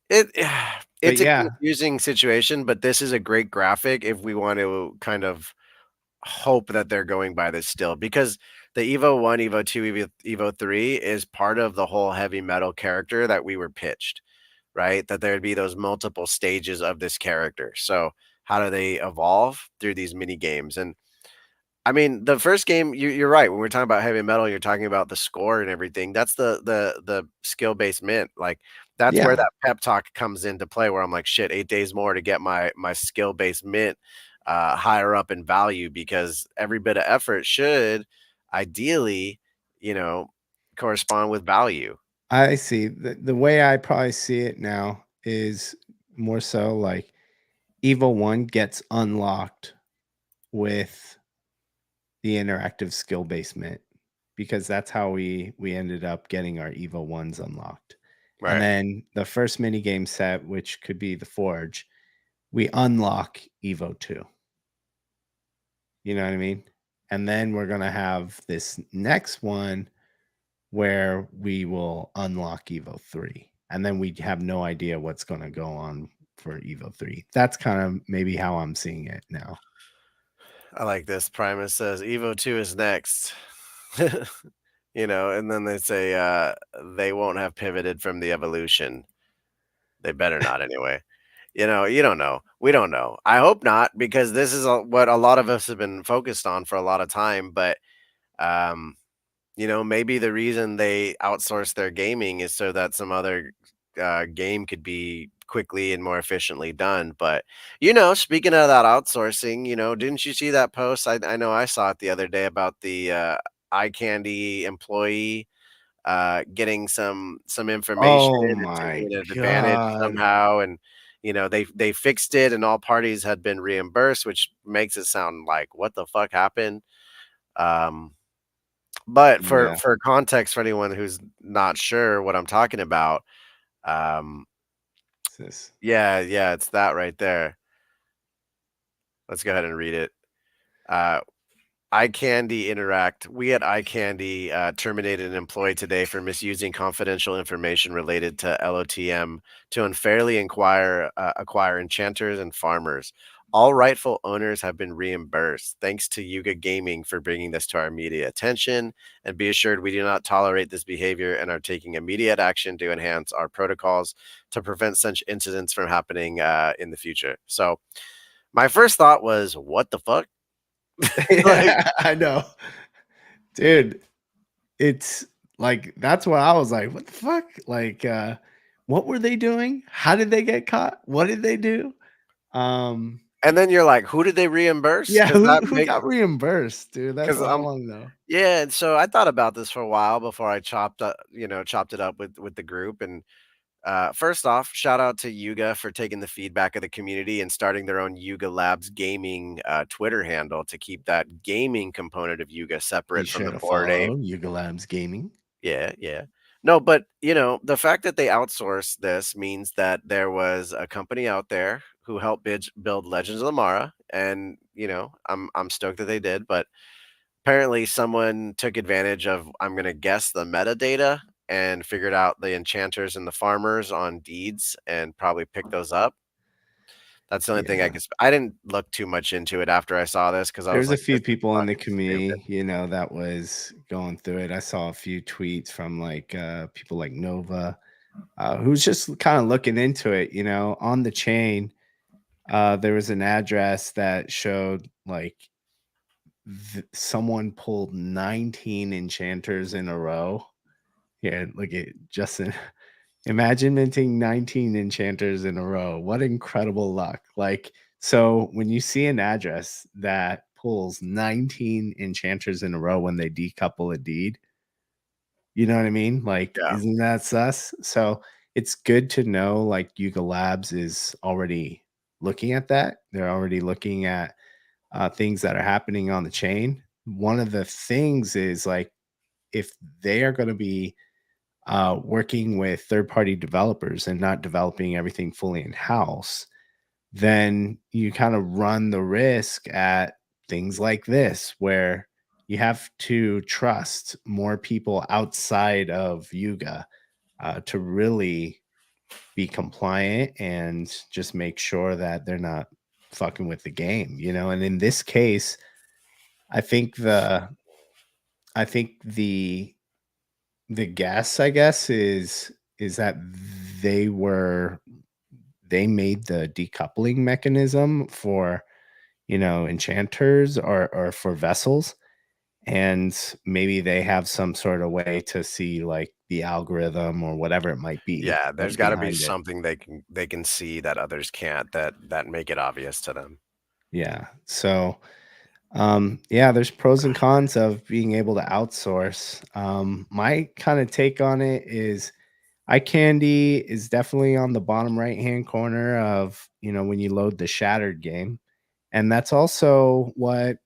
it But it's a yeah, confusing situation, but this is a great graphic if we want to kind of hope that they're going by this still because the Evo 1, Evo 2, Evo 3 is part of the whole heavy metal character that we were pitched, right? That there'd be those multiple stages of this character. So how do they evolve through these mini games? And I mean, the first game, you're right. When we're talking about heavy metal, you're talking about the score and everything. That's the skill based mint. Like that's where Yeah, that pep talk comes into play. Where I'm like, shit, 8 days more to get my skill based mint higher up in value because every bit of effort should ideally, you know, correspond with value. I see. The way I probably see it now is more so like Evo 1 gets unlocked with the interactive skill basement because that's how we ended up getting our Evo 1s unlocked. And Right. then the first mini game set, which could be the Forge, we unlock Evo 2. You know what I mean? And then we're going to have this next one where we will unlock Evo 3. And then we have no idea what's going to go on for Evo 3. That's kind of maybe how I'm seeing it now. I like this. Primus says Evo 2 is next. And then they say they won't have pivoted from the evolution. They better not anyway. You don't know. We don't know. I hope not because this is what a lot of us have been focused on for a lot of time. But um, maybe the reason they outsource their gaming is so that some other game could be quickly and more efficiently done. But speaking of that outsourcing, didn't you see that post? I know I saw it the other day about the eye candy employee getting some information Oh and my taking an advantage god. somehow, and they fixed it, and all parties had been reimbursed, which makes it sound like what the fuck happened. Um, but for Yeah. for context, for anyone who's not sure what I'm talking about, um, What's this? yeah, it's that right there. Let's go ahead and read it. Uh, iCandy Interact. We at iCandy terminated an employee today for misusing confidential information related to LOTM to unfairly acquire enchanters and farmers. All rightful owners have been reimbursed. Thanks to Yuga Gaming for bringing this to our immediate attention. And be assured we do not tolerate this behavior and are taking immediate action to enhance our protocols to prevent such incidents from happening in the future. So, my first thought was, what the fuck? Like, Yeah, I know. Dude, it's like that's what I was like, what the fuck? Like what were they doing? How did they get caught? What did they do? Um and then you're like, who did they reimburse? yeah, Because that who make got reimbursed, dude? That's because what I I'm want to know. yeah, and so I thought about this for a while before I chopped it up with the group. And first off, shout out to Yuga for taking the feedback of the community and starting their own Yuga Labs gaming Twitter handle to keep that gaming component of Yuga Be separate from sure the to board ape. follow Yuga Labs Gaming. Yeah, yeah. No, but the fact that they outsourced this means that there was a company out there who helped build Legends of the Mara, and I'm stoked that they did. But apparently, someone took advantage of, I'm gonna guess, the metadata and figured out the enchanters and the farmers on deeds and probably picked those up. That's the only thing I Yeah. guess. I didn't look too much into it after I saw this because I was There's a like, few this is people in the fucking stupid. community, that was going through it. I saw a few tweets from like people like Nova, who's just kind of looking into it, on the chain. There was an address that showed like someone pulled 19 enchanters in a row. Yeah, look at Justin. Imagine minting 19 enchanters in a row. What incredible luck. Like, so when you see an address that pulls 19 enchanters in a row when they decouple a deed, you know what I mean? Like, Yeah, isn't that sus? So it's good to know like Yuga Labs is already looking at that. They're already looking at things that are happening on the chain. One of the things is like if they are going to be working with third party developers and not developing everything fully in house, then you kind of run the risk at things like this, where you have to trust more people outside of Yuga to really be compliant and just make sure that they're not fucking with the game. And in this case, I think the guess, I guess, is that they were they made the decoupling mechanism for, enchanters or for vessels, and maybe they have some sort of way to see, like, the algorithm or whatever it might be, Yeah, there's gotta be behind it. something they can see that others can't that make it obvious to them. Yeah. So, yeah, there's pros and cons of being able to outsource. My kind of take on it is eye candy is definitely on the bottom right hand corner of, when you load the Shattered game. And that's also what,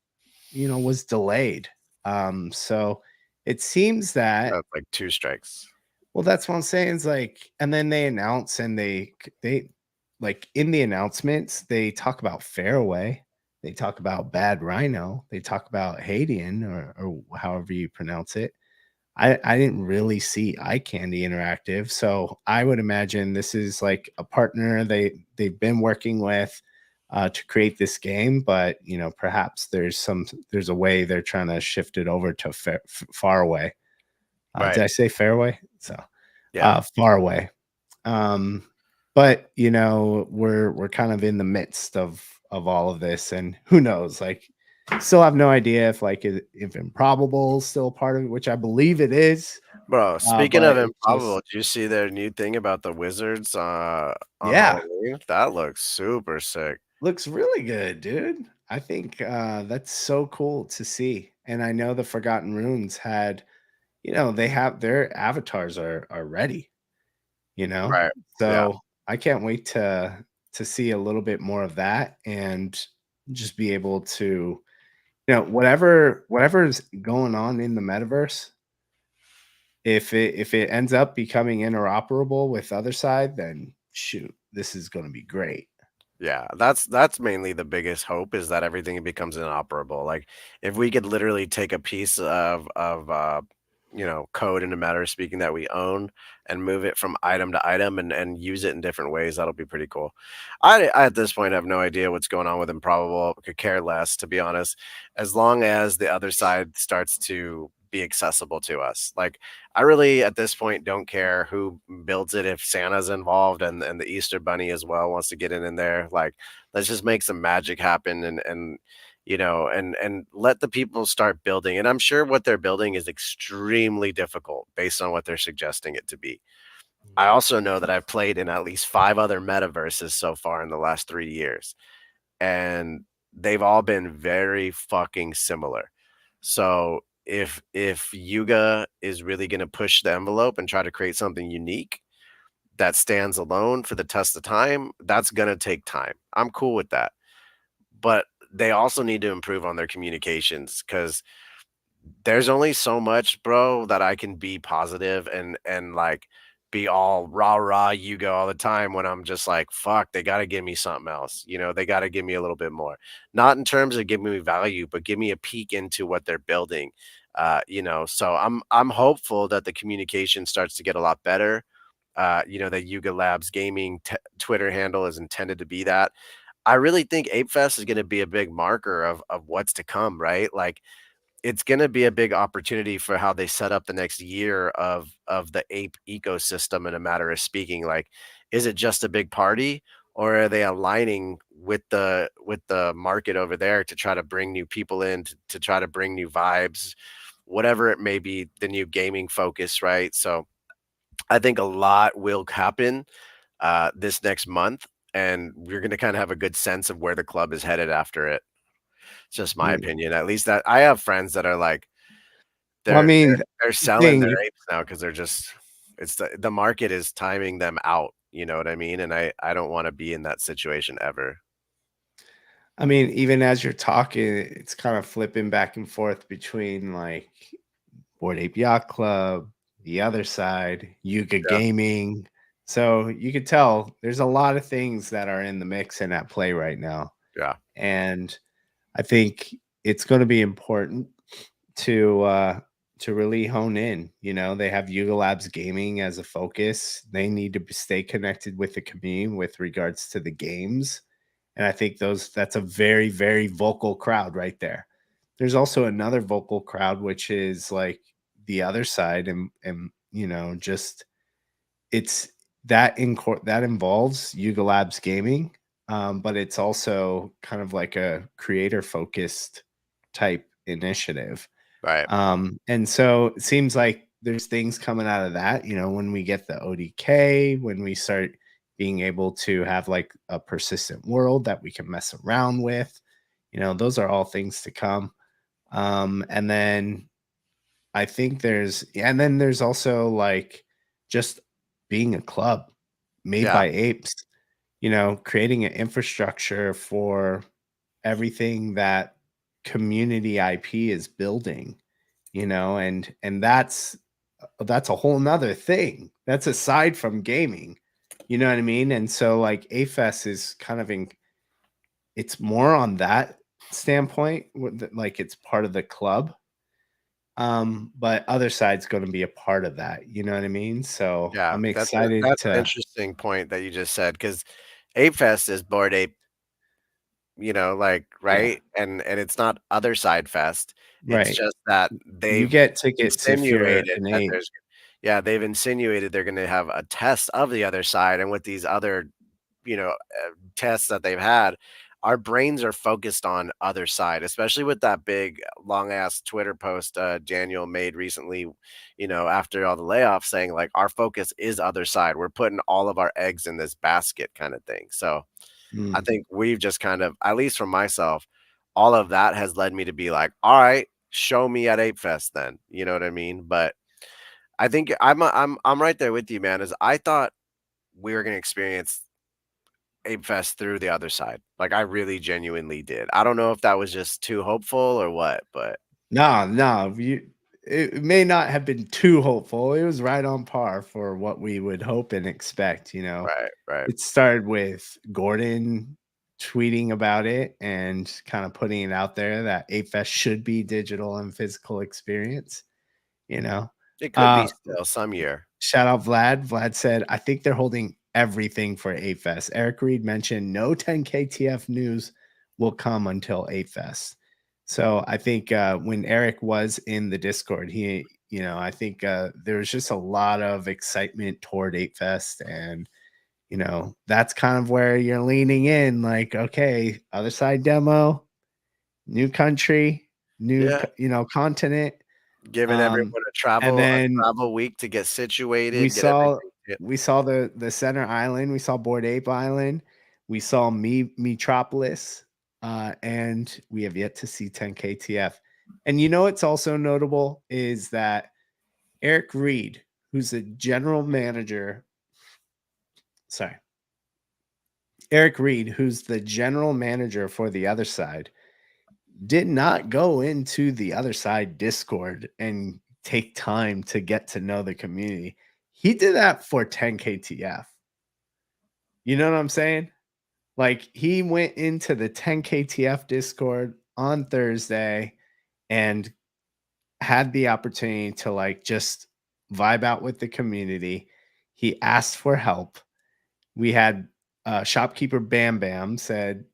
was delayed. So it seems that, That's like 2 strikes. well, that's what I'm saying is like, and then they announce and they like in the announcements, they talk about Fairway, they talk about Bad Rhino, they talk about Hadian or however you pronounce it. I didn't really see Eye Candy Interactive, so I would imagine this is like a partner they've been working with to create this game, but perhaps there's a way they're trying to shift it over to Far Away. Right. Did I say Fairway? So Yeah. Far Away. Um, but we're kind of in the midst of all of this, and who knows? Like, still have no idea if if Improbable is still a part of it, which I believe it is. Bro, speaking But of it improbable, just did you see their new thing about the wizards, on yeah, Halloween? That looks super sick. looks really good, dude. I think that's so cool to see. And I know the Forgotten Runes had, they have their avatars are ready, you know? Right. Yeah. So I can't wait to see a little bit more of that and just be able to, whatever's going on in the metaverse, if it ends up becoming interoperable with Otherside, then shoot, this is gonna be great. Yeah, that's mainly the biggest hope is that everything becomes inoperable. Like if we could literally take a piece of code in a matter of speaking that we own and move it from item to item and use it in different ways, that'll be pretty cool. I at this point have no idea what's going on with improbable. Could care less, to be honest, as long as the other side starts to be accessible to us. Like I really at this point don't care who builds it if Santa's involved and the Easter Bunny as well wants to get in there. Like let's just make some magic happen and let the people start building. And I'm sure what they're building is extremely difficult based on what they're suggesting it to be. I also know that I've played in at least 5 other metaverses so far in the last 3 years and they've all been very fucking similar. So if Yuga is really going to push the envelope and try to create something unique that stands alone for the test of time, that's going to take time. I'm cool with that. But they also need to improve on their communications cuz there's only so much, bro, that I can be positive and like be all rah rah you go all the time when I'm just like, fuck, they gotta give me something else. They gotta give me a little bit more. Not in terms of giving me value, but give me a peek into what they're building. So I'm hopeful that the communication starts to get a lot better. That Yuga Labs gaming Twitter handle is intended to be that. I really think Ape Fest is going to be a big marker of what's to come, right? Like it's gonna be a big opportunity for how they set up the next year of the ape ecosystem in a matter of speaking. Like, is it just a big party, or are they aligning with the market over there to try to bring new people in to try to bring new vibes, whatever it may be, the new gaming focus, right? So I think a lot will happen this next month, and we're gonna kind of have a good sense of where the club is headed after it. It's just my Mm. opinion. At least that I have friends that are like Well, I they're mean, they're they're the selling thing their you apes now because 'cause they're just it's the market is timing them out, you know what I mean? And I don't wanna be in that situation ever. I mean, even as you're talking, it's kind of flipping back and forth between like Board Ape Yacht Club, the other side, Yuga Yeah, Gaming. So you could tell there's a lot of things that are in the mix and at play right now. yeah, And I think it's going to be important to to really hone in. They have Yuga Labs Gaming as a focus. They need to stay connected with the community with regards to the games. And I think that's a very, very vocal crowd right there. There's also another vocal crowd, which is like the other side, and just it's that involves Yuga Labs Gaming, but it's also kind of like a creator focused type initiative. Right. And so it seems like there's things coming out of that, when we get the ODK, when we start being able to have like a persistent world that we can mess around with, those are all things to come. And then and then there's also like just being a club made Yeah. by apes, creating an infrastructure for everything that community IP is building, and that's a whole nother thing. That's aside from gaming. You know what I mean? And so like AFES is kind of it's more on that standpoint, like it's part of the club. But Otherside's going to be a part of that. You know what I mean? So Yeah. I'm That's excited an to, interesting point that you just said because Ape Fest is Bored Ape, like, yeah, right? And it's not Otherside Fest. It's right. just that You they've get tickets if you're insinuated an that ape. there's yeah, they've insinuated they're gonna have a test of the other side, and with these other, tests that they've had, our brains are focused on other side, especially with that big long ass Twitter post Daniel made recently, after all the layoffs saying like our focus is other side. We're putting all of our eggs in this basket kind of thing. So I Mm. think we've just kind of, at least for myself, all of that has led me to be like, all right, show me at Ape Fest then. You know what I mean? But I think I'm right there with you, man. As I thought we were gonna experience Ape Fest through the other side. Like I really genuinely did. I don't know if that was just too hopeful or what, but No, no, it may not have been too hopeful. It was right on par for what we would hope and expect. right, right. It started with Gordon tweeting about it and kind of putting it out there that ApeFest should be digital and physical experience, you know. It could be Uh still some year. Shout out Vlad. Vlad said, I think they're holding everything for ApeFest. Eric Reed mentioned no 10K TF news will come until ApeFest. So I think when Eric was in the Discord, I think there was just a lot of excitement toward ApeFest. And, that's kind of where you're leaning in like, okay, other side demo, new country, Yeah. continent. Giving Um, everyone and a then travel week to get we situated, get saw everything yeah, we saw the center island, we saw Board Ape Island, we saw Metropolis, and we have yet to see 10KTF. And it's also notable is that Eric Reed, who's the general manager, sorry, Eric Reed, who's the general manager for the other side, did not go into the other side Discord and take time to get to know the community. He did that for 10KTF. You know what I'm saying? Like he went into the 10KTF Discord on Thursday and had the opportunity to like just vibe out with the community. He asked for help. We had shopkeeper Bam Bam said,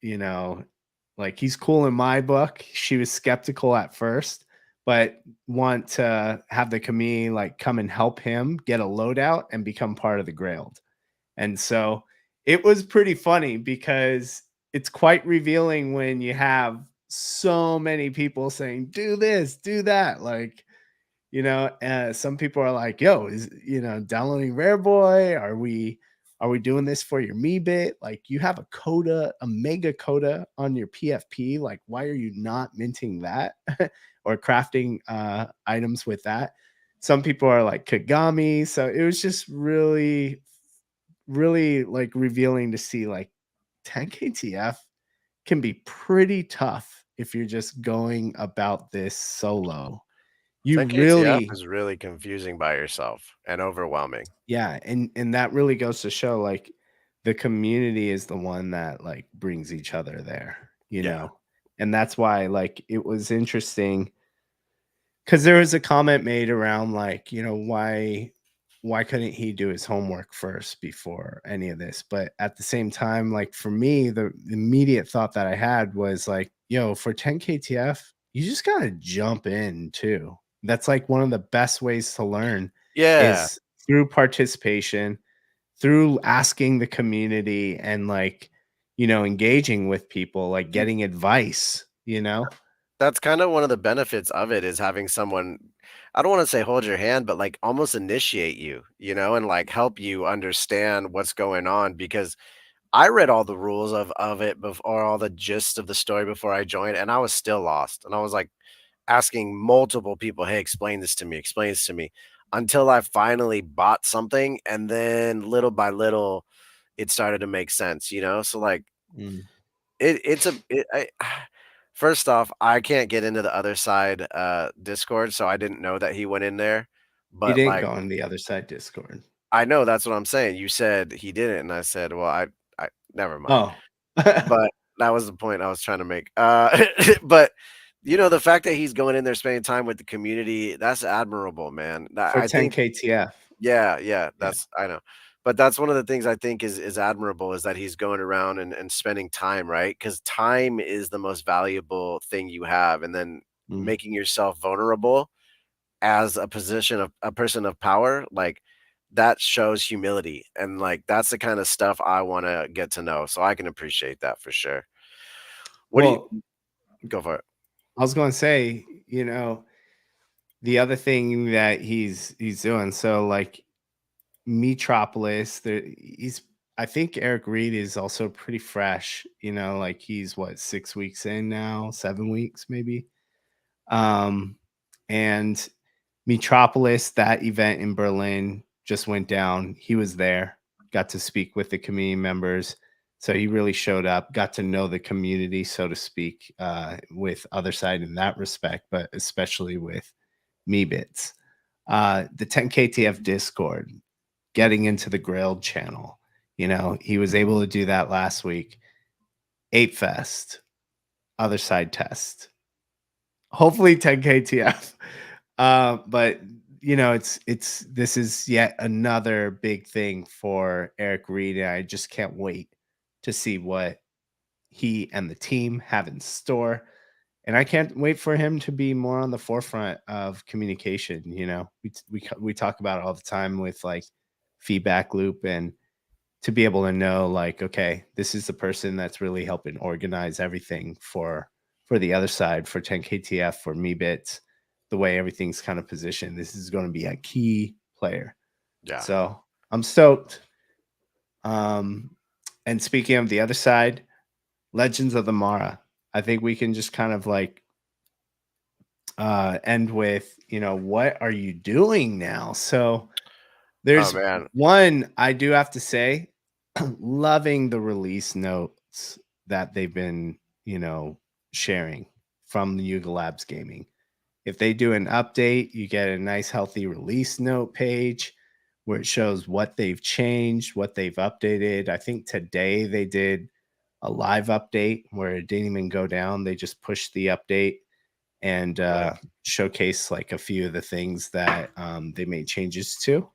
like he's cool in my book. She was skeptical at first, but want to have the community like come and help him get a loadout and become part of the Grailed. And so it was pretty funny because it's quite revealing when you have so many people saying, do this, do that. Like, some people are like, yo, is, downloading Rare Boy? Are we doing this for your me bit? Like you have a coda, a mega coda on your PFP. Like, why are you not minting that or crafting items with that? Some people are like Kagami. So it was just really really like revealing to see like 10 KTF can be pretty tough if you're just going about this solo. You 10 KTF really, is really confusing by yourself and overwhelming. yeah, and that really goes to show like the community is the one that like brings each other there, Yeah. and that's why like it was interesting because there was a comment made around like, why couldn't he do his homework first before any of this? But at the same time, like for me, the immediate thought that I had was like, yo, for 10 KTF, you just gotta jump in too. That's like one of the best ways to learn Yeah. is through participation, through asking the community and like, engaging with people, like You getting advice. That's kinda one of the benefits of it is having someone I don't wanna say hold your hand, but, like, almost initiate you, and, like, help you understand what's going on because I read all the rules of it before all the gist of the story before I joined, and I was still lost, and I was, like, asking multiple people, "Hey, explain this to me," until I finally bought something, and then little by little, it started to make sense, So, like, Mm. it's a it I first off, I can't get into the other side, Discord, so I didn't know that he went in there, He but, didn't like, go on the other side Discord. I know, that's what I'm saying. You said he didn't, and I said, "Well, I never mind." Oh. But that was the point I was trying to make. But, the fact that he's going in there spending time with the community, that's admirable, man. For I think 10 KTF. yeah, yeah, Yeah. that's I know. But that's one of the things I think is admirable is that he's going around and spending time, right? Because time is the most valuable thing you have, and then Mm. making yourself vulnerable as a person of power, like, that shows humility, and, like, that's the kinda stuff I wanna get to know, so I can appreciate that for sure. What do you Well, Go for it. I was going to say, the other thing that he's doing, so like Metropolis, he's I think Eric Reed is also pretty fresh, like he's what, 6 weeks in now, 7 weeks maybe. Um, and Metropolis, that event in Berlin just went down. He was there, got to speak with the community members. So he really showed up, got to know the community, so to speak, with Otherside in that respect, but especially with Meebits. The 10KTF Discord, getting into the Grailed channel. He was able to do that last week. Ape Fest, Otherside test. Hopefully 10 KTF. But it's this is yet another big thing for Eric Reed, and I just can't wait to see what he and the team have in store. And I can't wait for him to be more on the forefront of communication. We talk about it all the time with like feedback loop, and to be able to know like, okay, this is the person that's really helping organize everything for the other side, for 10 KTF, for me bits, the way everything's kind of positioned. This is going to be a key player. Yeah. So I'm stoked. um and speaking of the other side, Legends of the Mara, I think we can just kind of like end with, what are you doing now? So Oh, there's man. one I do have to say, loving the release notes that they've been, sharing from the Yuga Labs Gaming. If they do an update, you get a nice healthy release note page where it shows what they've changed, what they've updated. I think today they did a live update where it didn't even go down. They just pushed the update and Right. showcase like a few of the things that they made changes to.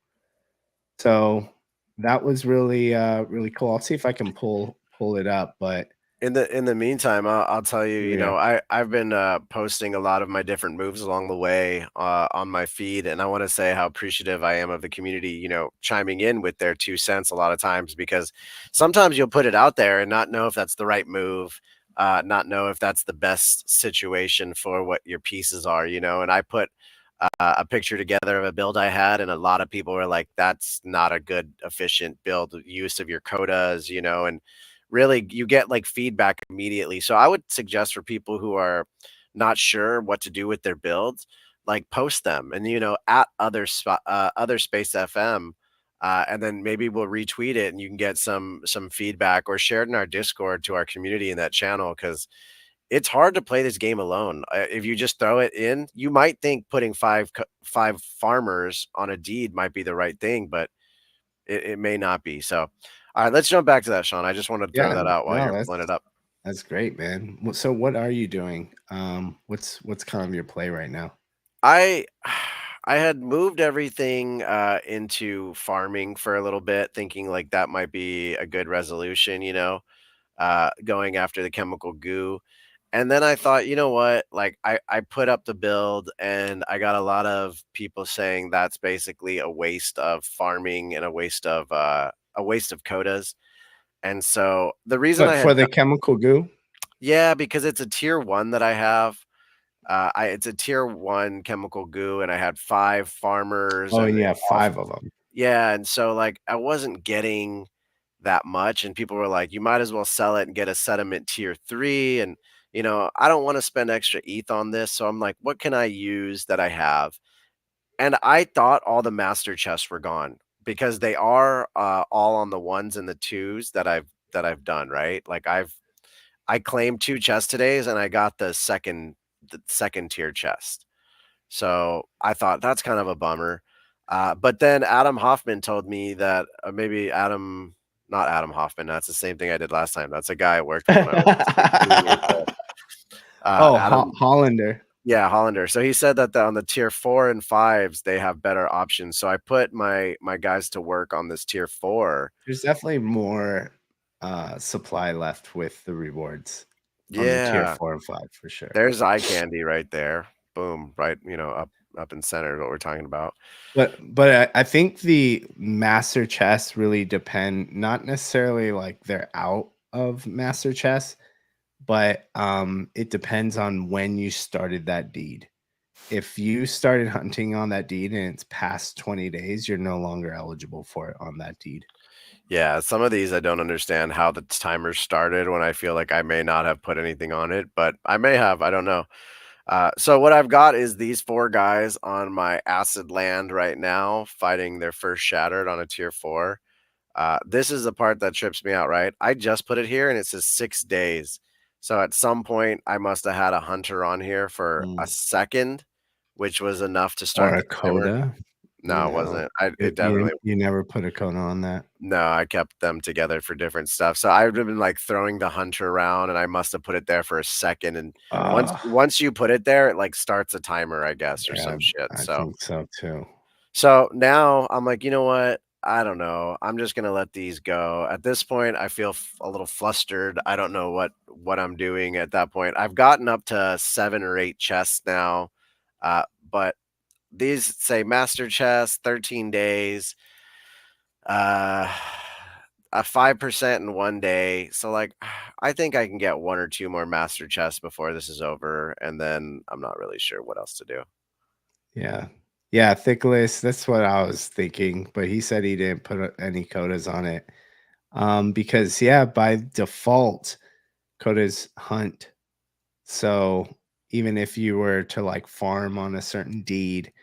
So that was really really cool. I'll see if I can pull it up, but In the meantime, I'll tell you, yeah. I've been, posting a lot of my different moves along the way, on my feed, and I wanna say how appreciative I am of the community, chiming in with their 2 cents a lot of times because sometimes you'll put it out there and not know if that's the right move, not know if that's the best situation for what your pieces are, and I put, a picture together of a build I had, and a lot of people were like, "That's not a good efficient build use of your quotas," and really you get like feedback immediately. So I would suggest for people who are not sure what to do with their builds, like post them and at other space FM. And then maybe we'll retweet it and you can get some feedback or share it in our Discord to our community in that channel because it's hard to play this game alone. If you just throw it in, you might think putting five farmers on a deed might be the right thing, but it may not be. So, all right, let's jump back to that, Sean. I just wanted to throw Yeah, that out while no, you're that's pulling it up. that's great, man. So what are you doing? What's kind of your play right now? I I had moved everything into farming for a little bit, thinking like that might be a good resolution, going after the chemical goo. And then I thought, you know what? Like I put up the build and I got a lot of people saying that's basically a waste of farming and a waste of a waste of codas. And so the reason But I for had the chemical goo? yeah, because it's a tier 1 that I have. It's a tier 1 chemical goo, and I had 5 farmers, Oh, and and they you have all 5 of them. yeah, and so, like, I wasn't getting that much, and people were like, "You might as well sell it and get a sediment tier 3," and, I don't wanna spend extra ETH on this, so I'm like, "What can I use that I have?" And I thought all the master chests were gone because they are, all on the 1s and the 2s that I've done, right? Like, I claimed 2 chest todays, and I got the 2nd tier chest. So, I thought, "That's kind of a bummer." But then Adam Hoffman told me that, maybe Adam not Adam Hoffman, that's the same thing I did last time. That's a guy I worked with when I was 16 years old. Oh, Adam Hollander. yeah, Hollander. So he said that on the tier 4 and 5s, they have better options. So I put my guys to work on this tier 4. There's definitely more, supply left with the rewards on the tier Yeah, 4 and 5 for sure. there's eye candy right there. Boom, right, up in center is what we're talking about. But I think the master chests really depend not necessarily like they're out of master chess, but, it depends on when you started that deed. If you started hunting on that deed and it's past 20 days, you're no longer eligible for it on that deed. Yeah, some of these I don't understand how the timer started when I feel like I may not have put anything on it, but I may have, I don't know. So what I've got is these 4 guys on my acid land right now fighting their first shattered on a tier 4. This is the part that trips me out, right? I just put it here and it says 6 days. So at some point, I must have had a hunter on here for a Mm. second, which was enough to Or start a the timer. coda, No, it wasn't. It you definitely you never put a coda on that? no, I kept them together for different stuff. So I would have been like throwing the hunter around and I must have put it there for a second. And once Ah, once you put it there, it like starts a timer, I guess, or yeah, some shit. I So think so too. now I'm like, you know what? I don't know. I'm just gonna let these go. At this point, I feel a little flustered. I don't know what I'm doing at that point. I've gotten up to 7 or 8 chests now, but these say master chest, 13 days, uh, a 5% in 1 day. So like, I think I can get 1 or 2 more master chests before this is over, and then I'm not really sure what else to do. Yeah. Yeah, thick list, that's what I was thinking, but he said he didn't put, any codas on it. Because, yeah, by default, codas hunt. So, even if you were to, like, farm on a certain deed,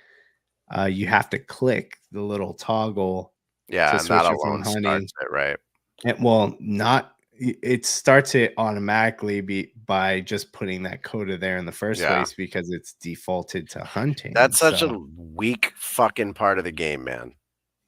you have to click the little toggle to Yeah, and that switch it from alone hunting. starts it, right? And well, not it starts it automatically by just putting that coda there in the first Yeah. place because it's defaulted to hunting. That's such So, a weak fucking part of the game, man.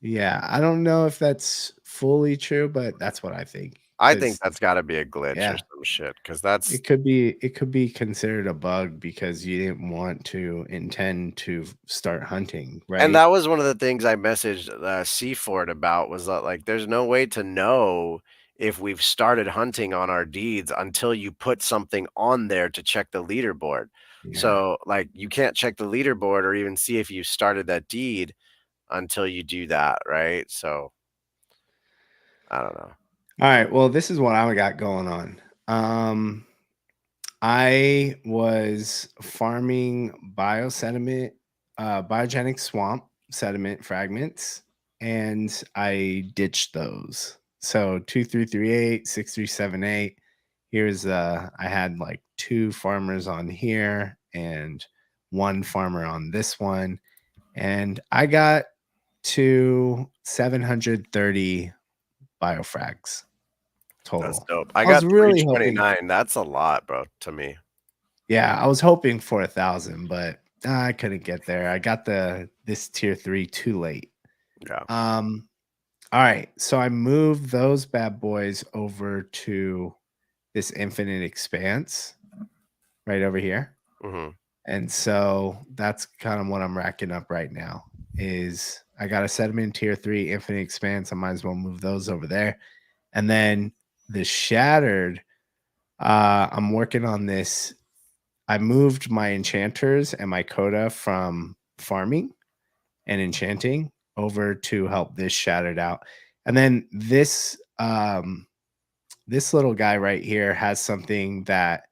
yeah, I don't know if that's fully true, but that's what I think. I think Because that's gotta be a glitch or yeah, some shit, because that's it could be considered a bug because you didn't want to intend to start hunting, and right? that was one of the things I messaged, Seaford about was that, like, there's no way to know if we've started hunting on our deeds until you put something on there to check the leaderboard. Yeah. So, like, you can't check the leaderboard or even see if you started that deed until you do that, right? So, I don't know. All right. Well, this is what I got going on. Um, I was farming biosediment, biogenic swamp sediment fragments, and I ditched those. So 2338, 6378. Here's I had like 2 farmers on here and 1 farmer on this one. And I got to 730 biofrags That's total. dope. I I was got really hoping, 329. That's a lot, bro, to me. yeah, I was hoping for 1,000, but I couldn't get there. I got this tier 3 too late. Yeah. Um, all right, so I moved those bad boys over to this infinite expanse right over here. Mhm. And so that's kind of what I'm racking up right now is I got a sediment tier 3 infinite expanse. I might as well move those over there. And then the shattered, I'm working on this. I moved my enchanters and my coda from farming and enchanting over to help this shattered out. And then this little guy right here has something that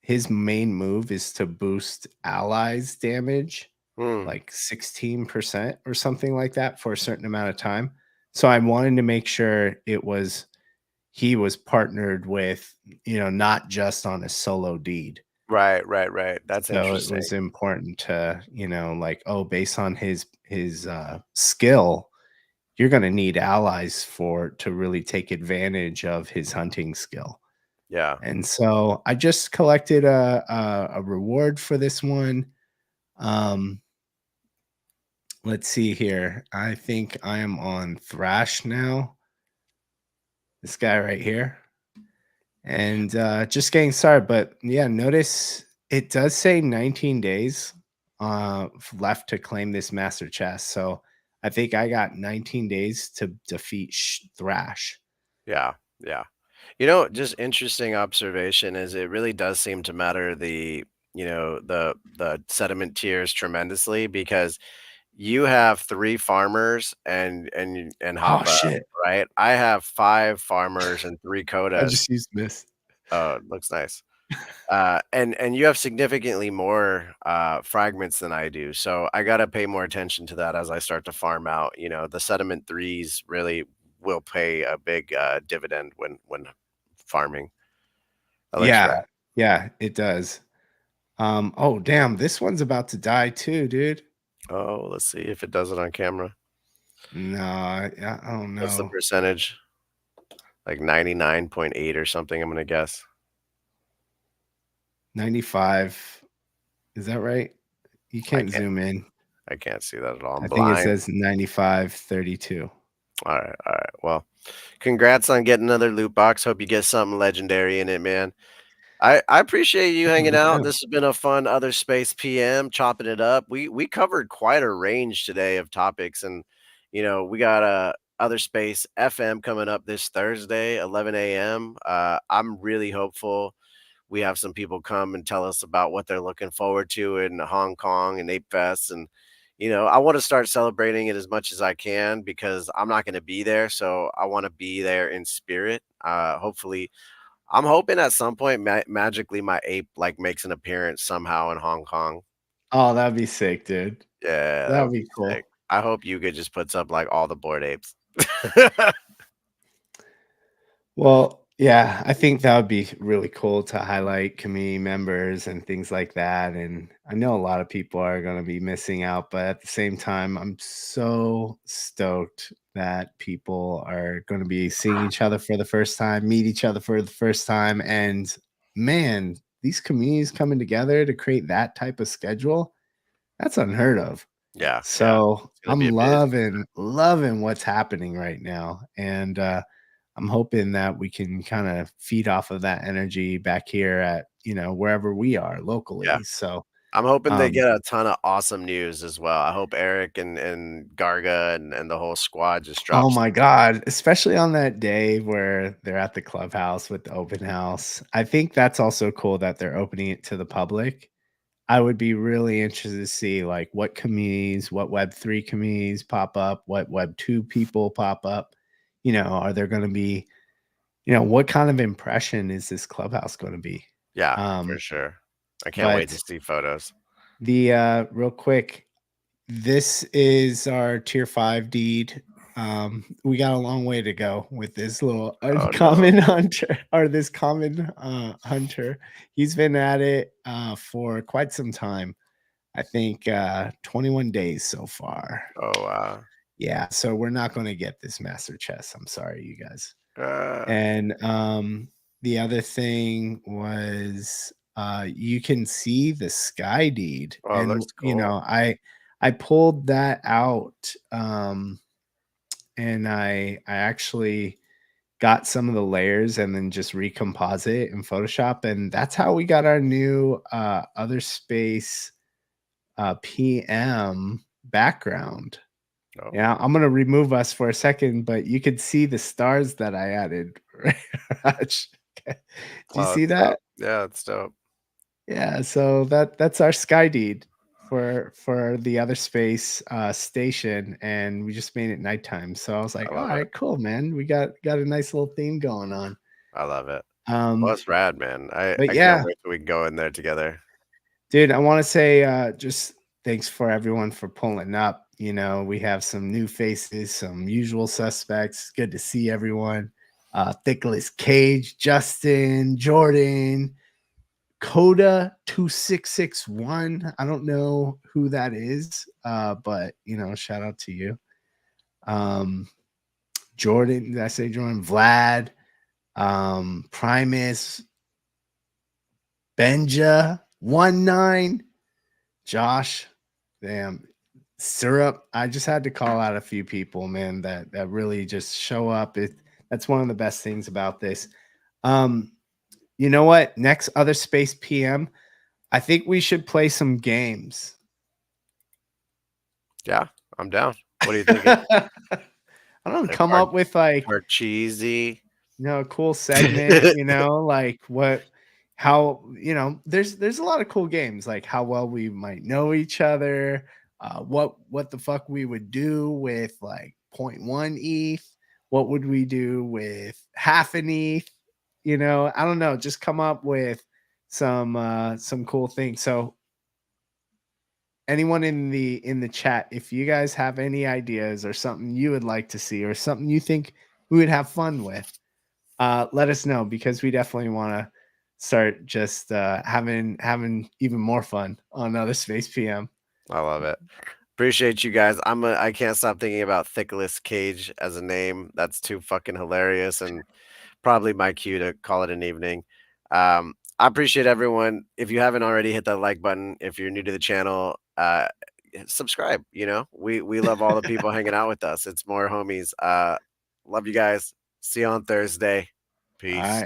his main move is to boost allies damage Hmm. like 16% or something like that for a certain amount of time. So I wanted to make sure he was partnered with, not just on a solo deed. Right, right, right. That's So it interesting. was important to, like, oh, based on his skill, you're going to need allies to really take advantage of his hunting skill. Yeah. And so I just collected a reward for this one. Um, let's see here. I think I am on Thrash now. This guy right here. And just getting started. But yeah, notice it does say 19 days left to claim this master chest. So I think I got 19 days to defeat Thrash. Yeah. Yeah. Just interesting observation is it really does seem to matter the sediment tiers tremendously because you have 3 farmers and Oh Hoppa, shit. right? I have 5 farmers and 3 I Kodas. just used this. Oh, it looks nice. And you have significantly more, fragments than I do, so I gotta pay more attention to that as I start to farm out, the sediment threes really will pay a big, dividend when farming. That looks rad. Yeah. Yeah, it does. Oh damn, this one's about to die too, dude. Oh, let's see if it does it on camera. No, I don't What's the know. percentage? Like 99.8 or something, I'm gonna guess. 95. Is that right? You I can't can't zoom in. I can't see that at all, I'm I think it blind. says 95-32. Alright, well, congrats on getting another loot box, hope you get something legendary in it, man. I appreciate you Yeah, hanging no out. doubt. This has been a fun Other Space PM, chopping it up. We covered quite a range today of topics, and we got a Other Space FM coming up this Thursday, 11 a.m. I'm really hopeful we have some people come and tell us about what they're looking forward to in Hong Kong and Ape Fest, and I want to start celebrating it as much as I can because I'm not going to be there, so I want to be there in spirit. Hopefully I'm hoping at some point magically my ape like makes an appearance somehow in Hong Kong. Oh, that'd be sick, dude. Yeah, that That'd would be be sick. cool. I hope Yuga just puts up like all the bored apes. Well, yeah, I think that would be really cool to highlight community members and things like that. And I know a lot of people are going to be missing out, but at the same time, I'm so stoked that people are going to be seeing each other for the first time, meet each other for the first time. And man, these communities coming together to create that type of schedule, that's unheard of. Yeah, yeah. So It's gonna be I'm a bit. loving what's happening right now. And I'm hoping that we can kind of feed off of that energy back here at, wherever we are Yeah. locally. So, I'm hoping they um, get a ton of awesome news as well. I hope Eric and Garga and the whole squad just oh drops. my God, especially on that day where they're at the clubhouse with the open house. I think that's also cool that they're opening it to the public. I would be really interested to see like what communities, what Web3 communities pop up, what Web2 people pop up. Are there going to be, what kind of impression is this clubhouse going to be? Yeah, for Um, sure. I can't wait to but see photos. the real quick, this is our tier 5 deed. We got a long way to go with this little Oh, no. uncommon hunter or this common hunter. He's been at it for quite some time. I think 21 days so far. Oh, wow. Yeah, so we're not going to get this master chest. I'm sorry, you guys. Uh, And the other thing was you can see the sky deed, oh, it and looks cool. I pulled that out, and I actually got some of the layers and then just recomposite it in Photoshop, and that's how we got our new other space PM background. Oh, Yeah, I'm gonna remove us for a second, but you could see the stars that I added. Raj. Do you oh, see it's dope. that? Yeah, it's dope. Yeah, so that's our sky deed. for the OTHERspace station, and we just made it nighttime. So I was like, I all love it. right, cool, man. We got a nice little theme going on. I love it. Well, Um, that's rad, man. but I can't yeah, wait till we can go in there together. dude, I want to say just thanks for everyone for pulling up. You know, we have some new faces, some usual suspects. Good to see everyone. Thickless Cage, Justin, Jordan, Coda 2661. I don't know who that is, but you know, shout out to you. Um, Jordan, did I say Jordan? Vlad, Primus, Benja, 19, Josh, damn, Syrup. I just had to call out a few people, man, that really just show up. That's one of the best things about this. You know what? Next OTHERspace PM, I think we should play some games. Yeah, I'm down. What are you thinking? I don't Like come up with like, hard cheesy? you know, a cool segment, you know, like how, you know, there's a lot of cool games, like how well we might know each other, what the fuck we would do with like 0.1 ETH, what would we do with half an ETH, you know, I don't know, just come up with some cool things. So anyone in the chat, if you guys have any ideas or something you would like to see or something you think we would have fun with, let us know, because we definitely want to start just having even more fun on OTHERspace PM. I love it. Appreciate you guys. I can't stop thinking about Thickless Cage as a name. That's too fucking hilarious and probably my cue to call it an evening. I appreciate everyone. If you haven't already, hit that like button. If you're new to the channel, subscribe. You know, we love all the people hanging out with us. It's more homies. Love you guys. See you on Thursday. All right. Peace.